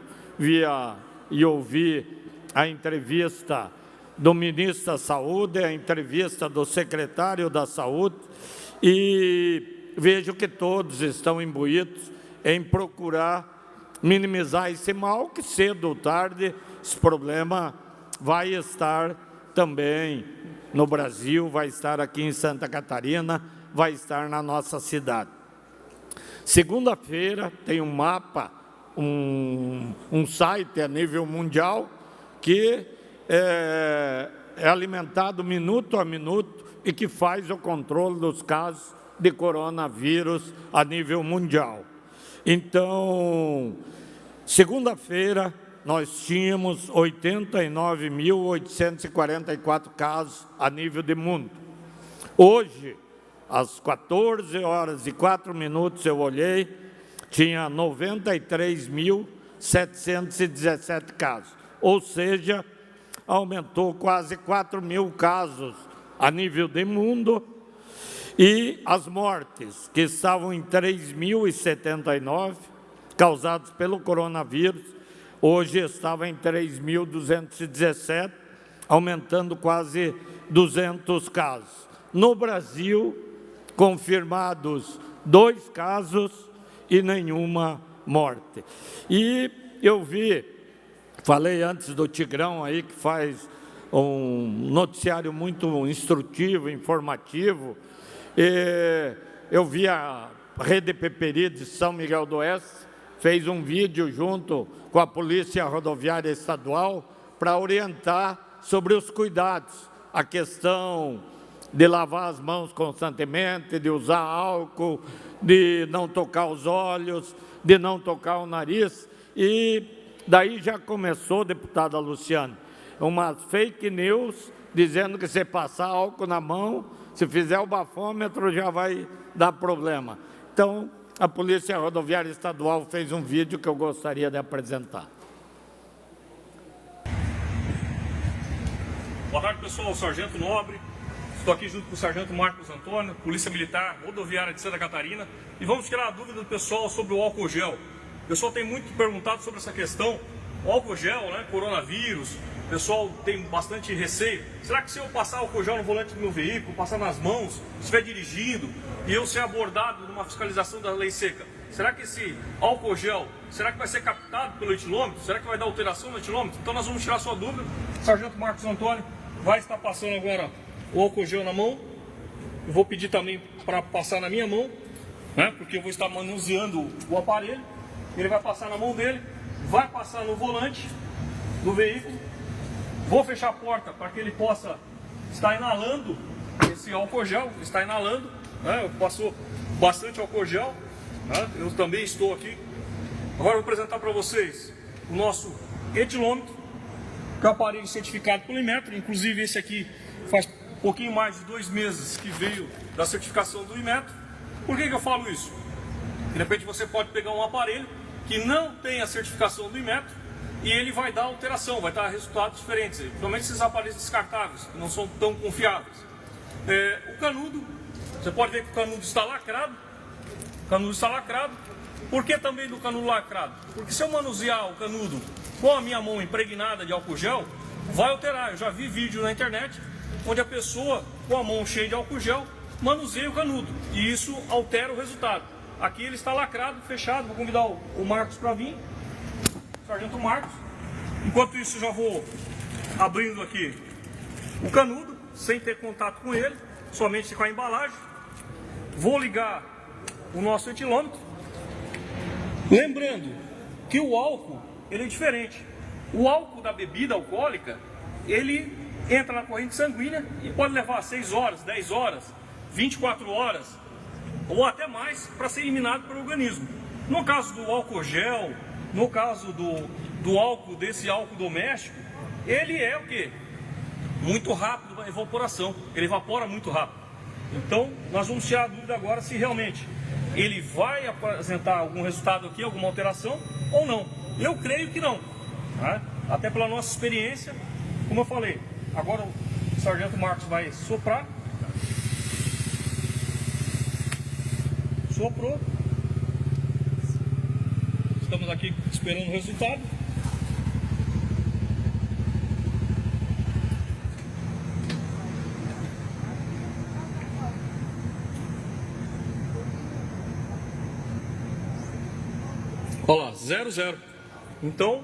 Ouvi a entrevista do ministro da Saúde, a entrevista do secretário da Saúde, e vejo que todos estão imbuídos em procurar minimizar esse mal, que cedo ou tarde esse problema vai estar também no Brasil, vai estar aqui em Santa Catarina, vai estar na nossa cidade. Segunda-feira tem um mapa, um site a nível mundial que é alimentado minuto a minuto e que faz o controle dos casos de coronavírus a nível mundial. Então, segunda-feira, nós tínhamos 89.844 casos a nível de mundo. Hoje, às 14h04, eu olhei, tinha 93.717 casos, ou seja, aumentou quase 4.000 casos a nível de mundo, e as mortes, que estavam em 3.079, causadas pelo coronavírus, hoje estavam em 3.217, aumentando quase 200 casos. No Brasil, confirmados 2 casos e nenhuma morte. E eu falei antes do Tigrão aí, que faz um noticiário muito instrutivo, informativo. Eu vi a Rede Peperi de São Miguel do Oeste, fez um vídeo junto com a Polícia Rodoviária Estadual para orientar sobre os cuidados, a questão de lavar as mãos constantemente, de usar álcool, de não tocar os olhos, de não tocar o nariz. E daí já começou, deputada Luciane, umas fake news dizendo que se passar álcool na mão, se fizer o bafômetro, já vai dar problema. Então, a Polícia Rodoviária Estadual fez um vídeo que eu gostaria de apresentar. Boa tarde, pessoal. Sargento Nobre. Estou aqui junto com o Sargento Marcos Antônio, Polícia Militar Rodoviária de Santa Catarina, e vamos tirar a dúvida do pessoal sobre o álcool gel. O pessoal tem muito perguntado sobre essa questão. O álcool gel, né, coronavírus, o pessoal tem bastante receio. Será que se eu passar álcool gel no volante do meu veículo, passar nas mãos, estiver dirigindo, e eu ser abordado numa fiscalização da lei seca, será que esse álcool gel, será que vai ser captado pelo etilômetro? Será que vai dar alteração no etilômetro? Então nós vamos tirar a sua dúvida. O Sargento Marcos Antônio vai estar passando agora o álcool gel na mão. Eu vou pedir também para passar na minha mão, né, porque eu vou estar manuseando o aparelho. Ele vai passar na mão dele, vai passar no volante do veículo. Vou fechar a porta para que ele possa estar inalando esse álcool gel, está inalando, né? Eu passo bastante álcool gel, né? Eu também estou aqui. Agora eu vou apresentar para vocês o nosso etilômetro, que é um aparelho certificado pelo Inmetro. Inclusive esse aqui faz um pouquinho mais de 2 meses que veio da certificação do Inmetro. Por que eu falo isso? De repente você pode pegar um aparelho que não tem a certificação do Inmetro e ele vai dar alteração, vai dar resultados diferentes, principalmente esses aparelhos descartáveis, que não são tão confiáveis. O canudo, você pode ver que o canudo está lacrado. O canudo está lacrado. Por que também do canudo lacrado? Porque se eu manusear o canudo com a minha mão impregnada de álcool gel, vai alterar. Eu já vi vídeo na internet onde a pessoa, com a mão cheia de álcool gel, manuseia o canudo, e isso altera o resultado. Aqui ele está lacrado, fechado. Vou convidar o Marcos para vir, Sargento Marcos. Enquanto isso, já vou abrindo aqui o canudo, sem ter contato com ele, somente com a embalagem. Vou ligar o nosso etilômetro. Lembrando que o álcool, ele é diferente. O álcool da bebida alcoólica, ele entra na corrente sanguínea e pode levar 6 horas, 10 horas, 24 horas ou até mais para ser eliminado pelo organismo. No caso do álcool gel, no caso do álcool, desse álcool doméstico, ele é o quê? Muito rápido a evaporação, ele evapora muito rápido. Então, nós vamos tirar a dúvida agora se realmente ele vai apresentar algum resultado aqui, alguma alteração ou não. Eu creio que não, tá? Até pela nossa experiência, como eu falei. Agora o Sargento Marcos vai soprar. Soprou. Estamos aqui esperando o resultado. Olha lá, 0,0. Então,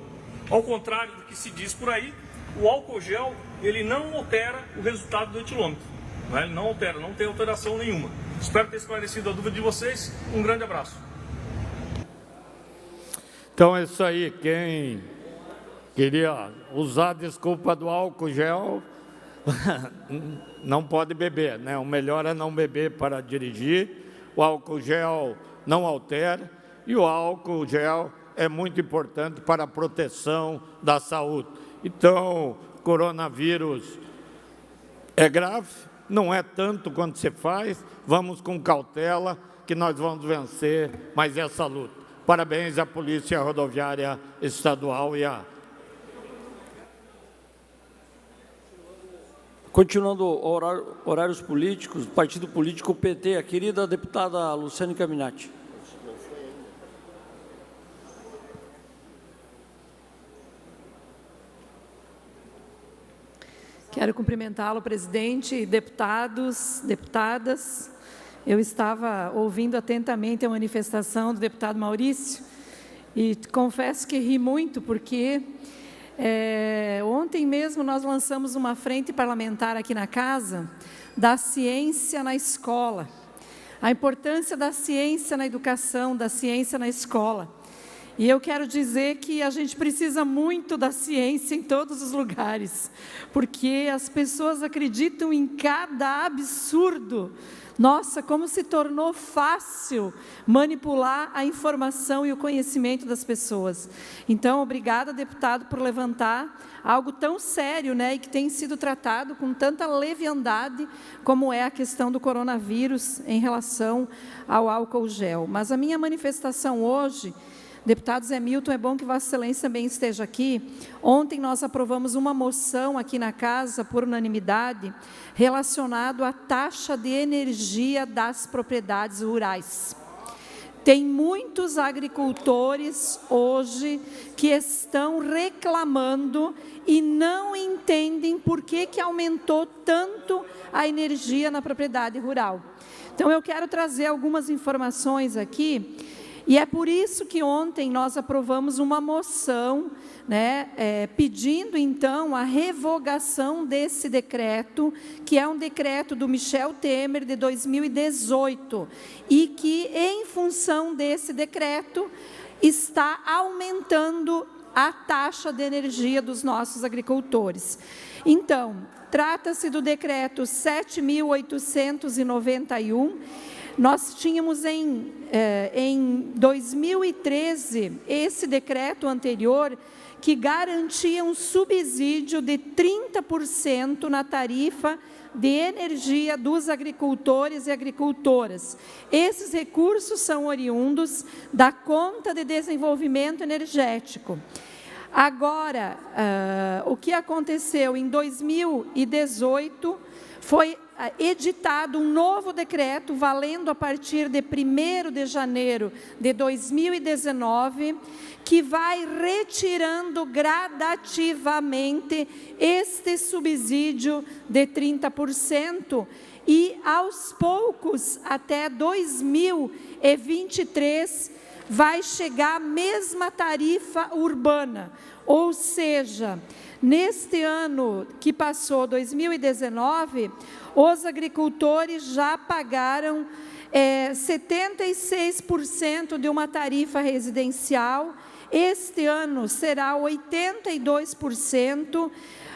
ao contrário do que se diz por aí, o álcool gel, ele não altera o resultado do etilômetro. Né? Ele não altera, não tem alteração nenhuma. Espero ter esclarecido a dúvida de vocês. Um grande abraço. Então é isso aí. Quem queria usar a desculpa do álcool gel, não pode beber, né? O melhor é não beber para dirigir. O álcool gel não altera e o álcool gel é muito importante para a proteção da saúde. Então, coronavírus é grave, não é tanto quanto se faz, vamos com cautela que nós vamos vencer mais essa luta. Parabéns à Polícia Rodoviária Estadual e a... Continuando horários políticos, partido político PT, a querida deputada Luciane Caminati. Quero cumprimentá-lo, presidente, deputados, deputadas. Eu estava ouvindo atentamente a manifestação do deputado Maurício e confesso que ri muito, porque ontem mesmo nós lançamos uma frente parlamentar aqui na casa da ciência na escola, a importância da ciência na educação, da ciência na escola. E eu quero dizer que a gente precisa muito da ciência em todos os lugares, porque as pessoas acreditam em cada absurdo. Nossa, como se tornou fácil manipular a informação e o conhecimento das pessoas. Então, obrigada, deputado, por levantar algo tão sério, né, e que tem sido tratado com tanta leviandade, como é a questão do coronavírus em relação ao álcool gel. Mas a minha manifestação hoje... Deputado Zé Milton, é bom que Vossa Excelência também esteja aqui. Ontem nós aprovamos uma moção aqui na casa, por unanimidade, relacionado à taxa de energia das propriedades rurais. Tem muitos agricultores hoje que estão reclamando e não entendem por que aumentou tanto a energia na propriedade rural. Então, eu quero trazer algumas informações aqui. E é por isso que ontem nós aprovamos uma moção, né, pedindo, então, a revogação desse decreto, que é um decreto do Michel Temer, de 2018, e que, em função desse decreto, está aumentando a taxa de energia dos nossos agricultores. Então, trata-se do decreto 7.891, nós tínhamos em 2013 esse decreto anterior que garantia um subsídio de 30% na tarifa de energia dos agricultores e agricultoras. Esses recursos são oriundos da Conta de Desenvolvimento Energético. Agora, o que aconteceu em 2018 foi editado um novo decreto, valendo a partir de 1º de janeiro de 2019, que vai retirando gradativamente este subsídio de 30%, e aos poucos, até 2023, vai chegar a mesma tarifa urbana, ou seja, neste ano que passou, 2019, os agricultores já pagaram 76% de uma tarifa residencial. Este ano será 82%,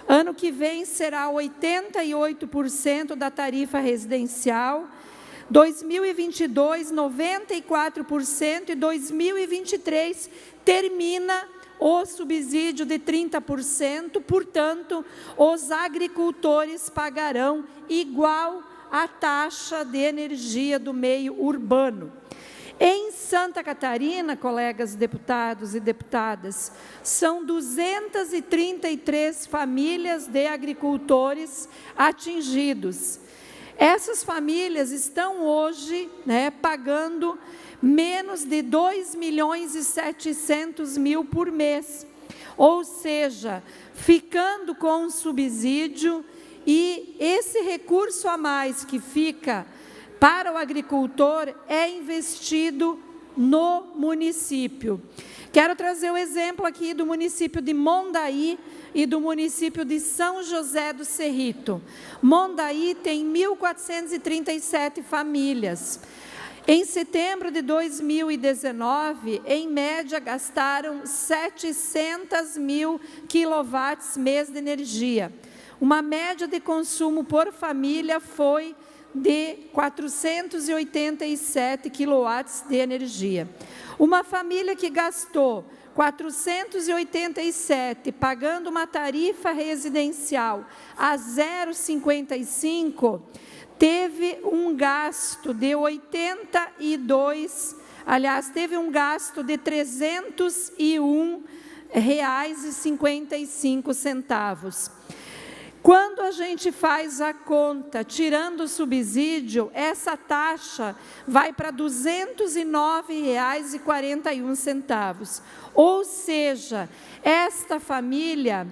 ano que vem será 88% da tarifa residencial, 2022, 94%, e 2023 termina o subsídio de 30%, portanto, os agricultores pagarão igual a taxa de energia do meio urbano. Em Santa Catarina, colegas deputados e deputadas, são 233 famílias de agricultores atingidos. Essas famílias estão hoje, né, pagando menos de 2.700.000 por mês, ou seja, ficando com um subsídio, e esse recurso a mais que fica para o agricultor é investido no município. Quero trazer o exemplo aqui do município de Mondaí e do município de São José do Cerrito. Mondaí tem 1.437 famílias. Em setembro de 2019, em média, gastaram 700 mil quilowatts-mês de energia. Uma média de consumo por família foi de 487 quilowatts de energia. Uma família que gastou 487, pagando uma tarifa residencial a 0,55, teve um gasto de 301,55 reais. Quando a gente faz a conta, tirando o subsídio, essa taxa vai para R$ 209,41. Ou seja, esta família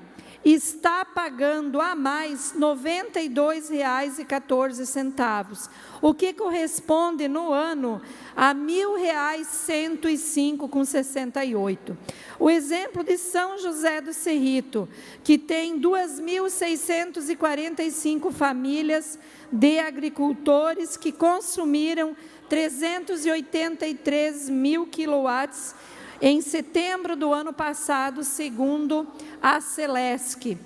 está pagando a mais R$ 92,14, o que corresponde no ano a R$ 1.105,68. O exemplo de São José do Cerrito, que tem 2.645 famílias de agricultores que consumiram 383 mil quilowatts em setembro do ano passado, segundo a Celesc.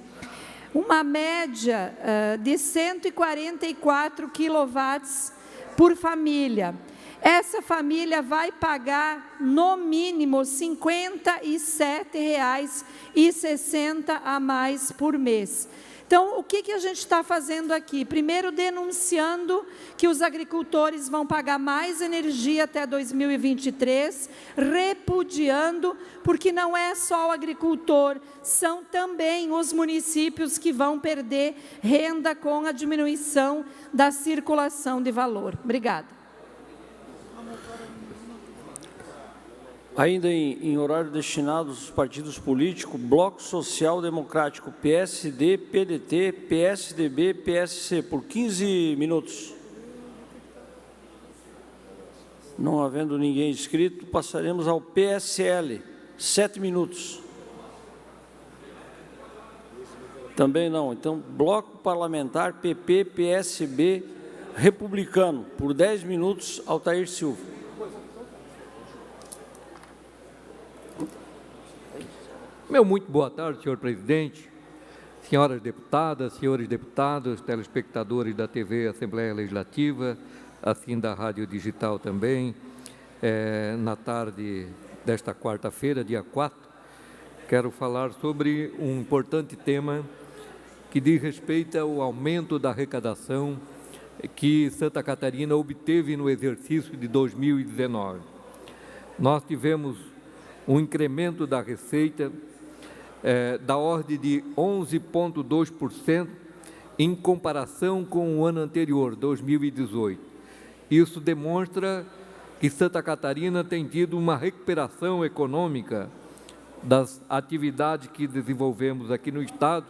Uma média de 144 quilowatts por família. Essa família vai pagar, no mínimo, R$ 57,60 a mais por mês. Então, o que a gente está fazendo aqui? Primeiro, denunciando que os agricultores vão pagar mais energia até 2023, repudiando, porque não é só o agricultor, são também os municípios que vão perder renda com a diminuição da circulação de valor. Obrigada. Ainda em horário destinado aos partidos políticos, Bloco Social Democrático, PSD, PDT, PSDB, PSC, por 15 minutos. Não havendo ninguém inscrito, passaremos ao PSL, 7 minutos. Também não. Então, Bloco Parlamentar, PP, PSB, Republicano, por 10 minutos, Altair Silva. Muito boa tarde, senhor presidente, senhoras deputadas, senhores deputados, telespectadores da TV Assembleia Legislativa, assim da Rádio Digital também. Na tarde desta quarta-feira, dia 4, quero falar sobre um importante tema que diz respeito ao aumento da arrecadação que Santa Catarina obteve no exercício de 2019. Nós tivemos um incremento da receita da ordem de 11,2% em comparação com o ano anterior, 2018. Isso demonstra que Santa Catarina tem tido uma recuperação econômica das atividades que desenvolvemos aqui no Estado,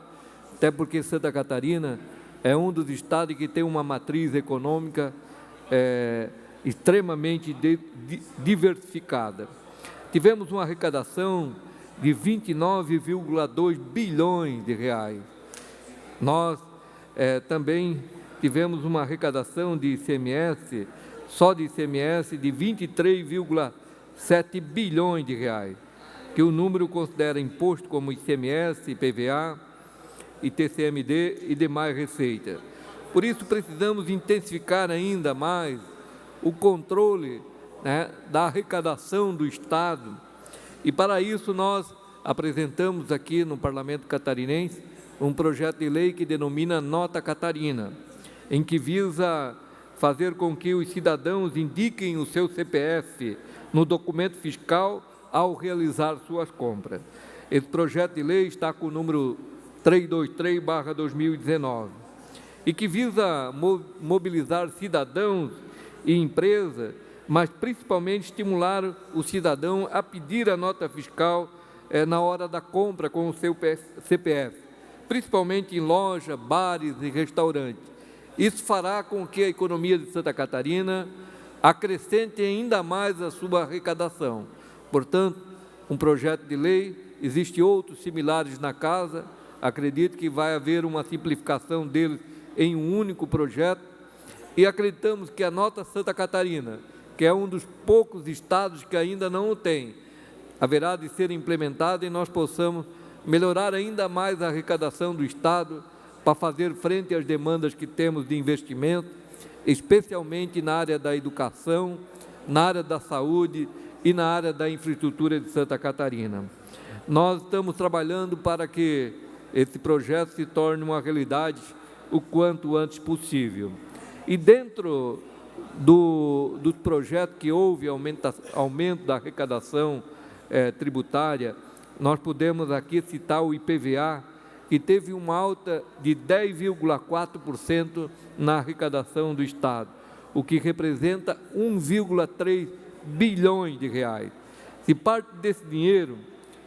até porque Santa Catarina é um dos estados que tem uma matriz econômica extremamente diversificada. Tivemos uma arrecadação de 29,2 bilhões de reais. Nós também tivemos uma arrecadação de ICMS, só de ICMS, de 23,7 bilhões de reais, que o número considera imposto como ICMS, IPVA, ITCMD e demais receitas. Por isso, precisamos intensificar ainda mais o controle da arrecadação do Estado. E, para isso, nós apresentamos aqui no Parlamento Catarinense um projeto de lei que denomina Nota Catarina, em que visa fazer com que os cidadãos indiquem o seu CPF no documento fiscal ao realizar suas compras. Esse projeto de lei está com o número 323/2019 e que visa mobilizar cidadãos e empresas, mas principalmente estimular o cidadão a pedir a nota fiscal na hora da compra com o seu CPF, principalmente em loja, bares e restaurantes. Isso fará com que a economia de Santa Catarina acrescente ainda mais a sua arrecadação. Portanto, um projeto de lei, existem outros similares na Casa, acredito que vai haver uma simplificação deles em um único projeto, e acreditamos que a nota Santa Catarina, que é um dos poucos estados que ainda não o tem, haverá de ser implementada e nós possamos melhorar ainda mais a arrecadação do Estado para fazer frente às demandas que temos de investimento, especialmente na área da educação, na área da saúde e na área da infraestrutura de Santa Catarina. Nós estamos trabalhando para que esse projeto se torne uma realidade o quanto antes possível. E dentro do projeto que houve aumento da arrecadação tributária, nós podemos aqui citar o IPVA, que teve uma alta de 10,4% na arrecadação do Estado, o que representa 1,3 bilhões de reais. Se parte desse dinheiro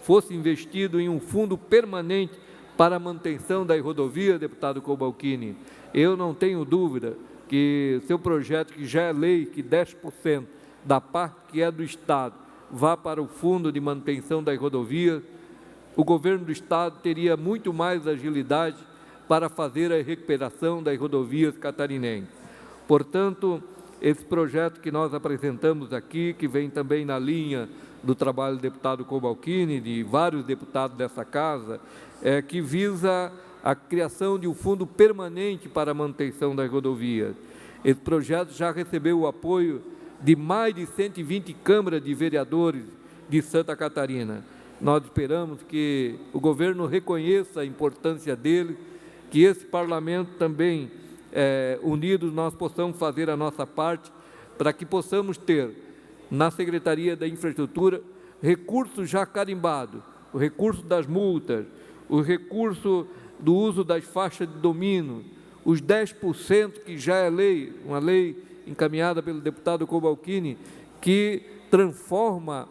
fosse investido em um fundo permanente para a manutenção das rodovias, deputado Cobalcini, eu não tenho dúvida que seu projeto, que já é lei, que 10% da parte que é do Estado vá para o fundo de manutenção das rodovias, o governo do Estado teria muito mais agilidade para fazer a recuperação das rodovias catarinenses. Portanto, esse projeto que nós apresentamos aqui, que vem também na linha do trabalho do deputado Cobalcini, de vários deputados dessa Casa, que visa a criação de um fundo permanente para a manutenção das rodovias. Esse projeto já recebeu o apoio de mais de 120 câmaras de vereadores de Santa Catarina. Nós esperamos que o governo reconheça a importância dele, que esse parlamento também, unidos, nós possamos fazer a nossa parte para que possamos ter, na Secretaria da Infraestrutura, recursos já carimbados, o recurso das multas, o recurso do uso das faixas de domínio, os 10% que já é lei, uma lei encaminhada pelo deputado Cobalcini, que transforma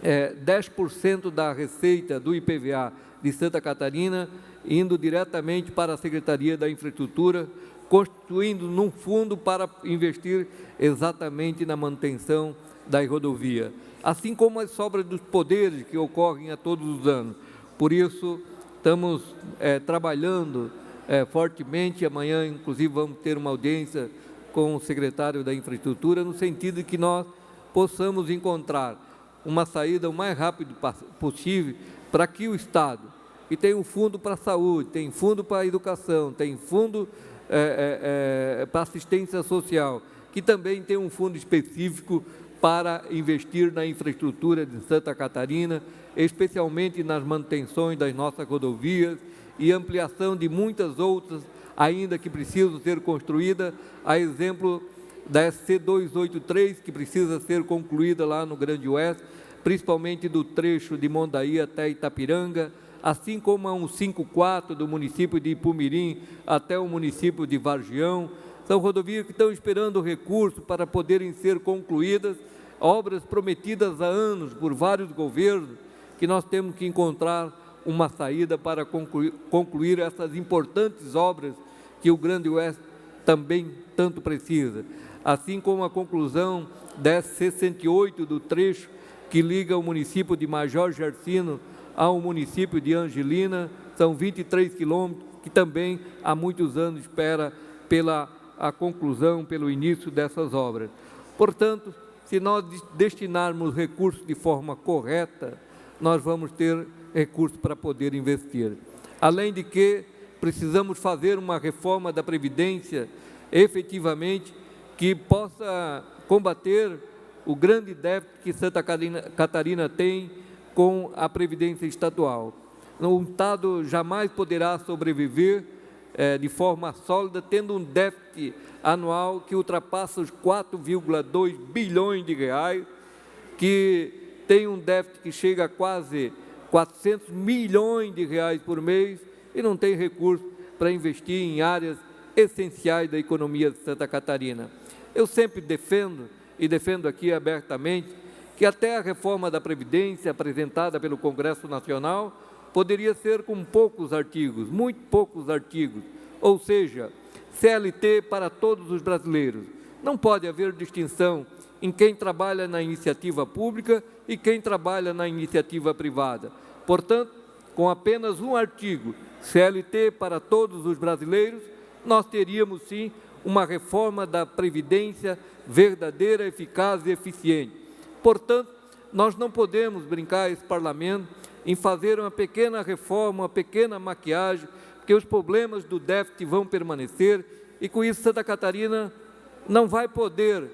10% da receita do IPVA de Santa Catarina indo diretamente para a Secretaria da Infraestrutura, constituindo num fundo para investir exatamente na manutenção das rodovias, assim como as sobras dos poderes que ocorrem a todos os anos. Por isso, estamos trabalhando fortemente. Amanhã, inclusive, vamos ter uma audiência com o secretário da Infraestrutura, no sentido de que nós possamos encontrar uma saída o mais rápido possível para que o Estado, que tem um fundo para a saúde, tem fundo para a educação, tem fundo para assistência social, que também tem um fundo específico para investir na infraestrutura de Santa Catarina, especialmente nas manutenções das nossas rodovias e ampliação de muitas outras ainda que precisam ser construídas, a exemplo da SC 283, que precisa ser concluída lá no Grande Oeste, principalmente do trecho de Mondaí até Itapiranga, assim como a 154 do município de Ipumirim até o município de Vargião. São rodovias que estão esperando recursos para poderem ser concluídas, obras prometidas há anos por vários governos, que nós temos que encontrar uma saída para concluir essas importantes obras que o Grande Oeste também tanto precisa, assim como a conclusão da SC 108 do trecho que liga o município de Major Gersino ao município de Angelina, são 23 quilômetros, que também há muitos anos espera pela conclusão, pelo início dessas obras. Portanto, se nós destinarmos recursos de forma correta, nós vamos ter recursos para poder investir. Além de que precisamos fazer uma reforma da Previdência, efetivamente, que possa combater o grande déficit que Santa Catarina tem com a Previdência Estadual. O Estado jamais poderá sobreviver de forma sólida, tendo um déficit anual que ultrapassa os 4,2 bilhões de reais, que tem um déficit que chega a quase 400 milhões de reais por mês e não tem recurso para investir em áreas essenciais da economia de Santa Catarina. Eu sempre defendo, e defendo aqui abertamente, que até a reforma da Previdência apresentada pelo Congresso Nacional poderia ser com poucos artigos, muito poucos artigos, ou seja, CLT para todos os brasileiros, Não pode haver distinção em quem trabalha na iniciativa pública e quem trabalha na iniciativa privada. Portanto, com apenas um artigo, CLT para todos os brasileiros, nós teríamos, sim, uma reforma da Previdência verdadeira, eficaz e eficiente. Portanto, nós não podemos brincar esse Parlamento em fazer uma pequena reforma, uma pequena maquiagem, porque os problemas do déficit vão permanecer e, com isso, Santa Catarina não vai poder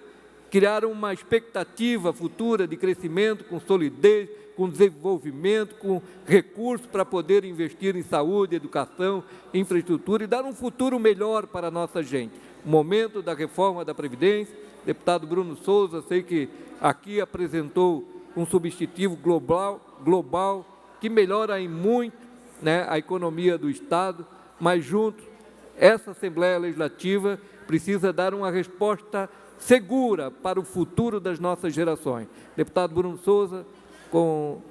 criar uma expectativa futura de crescimento com solidez, com desenvolvimento, com recursos para poder investir em saúde, educação, infraestrutura e dar um futuro melhor para a nossa gente. O momento da reforma da Previdência, deputado Bruno Souza, sei que aqui apresentou um substitutivo global que melhora em muito, né, a economia do Estado, mas junto, essa Assembleia Legislativa precisa dar uma resposta segura para o futuro das nossas gerações. Deputado Bruno Souza, com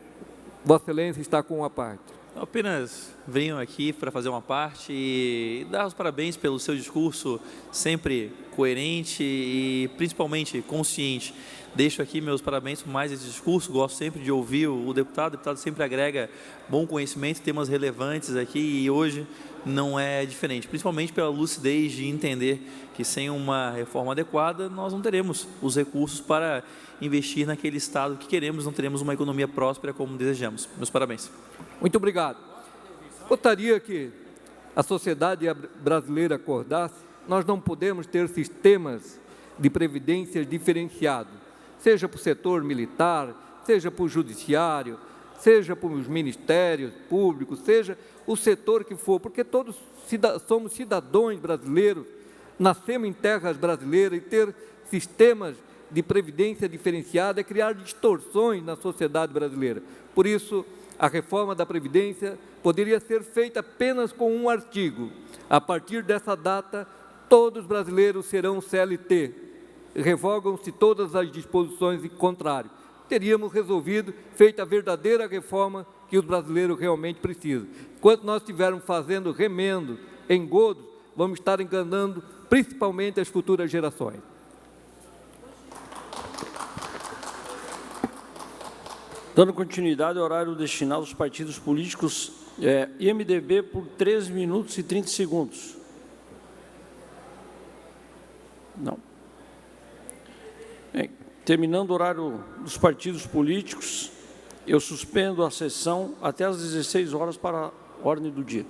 Vossa Excelência, está com uma parte. Eu apenas venho aqui para fazer uma parte e dar os parabéns pelo seu discurso sempre coerente e principalmente consciente. Deixo aqui meus parabéns por mais esse discurso, gosto sempre de ouvir o deputado sempre agrega bom conhecimento, temas relevantes aqui e hoje não é diferente, principalmente pela lucidez de entender que sem uma reforma adequada nós não teremos os recursos para investir naquele estado que queremos, não teremos uma economia próspera como desejamos. Meus parabéns. Muito obrigado. Gostaria que a sociedade brasileira acordasse, nós não podemos ter sistemas de previdência diferenciados, seja para o setor militar, seja para o judiciário, seja para os ministérios públicos, seja o setor que for, porque todos somos cidadãos brasileiros, nascemos em terras brasileiras e ter sistemas de previdência diferenciada é criar distorções na sociedade brasileira. Por isso, a reforma da Previdência poderia ser feita apenas com um artigo. A partir dessa data, todos os brasileiros serão CLT. Revogam-se todas as disposições em contrário. Teríamos resolvido, feita a verdadeira reforma que os brasileiros realmente precisam. Enquanto nós estivermos fazendo remendo, engodos, vamos estar enganando principalmente as futuras gerações. Dando continuidade ao horário destinado aos partidos políticos, IMDB por 3 minutos e 30 segundos. Não. Terminando o horário dos partidos políticos, eu suspendo a sessão até às 16 horas para a ordem do dia.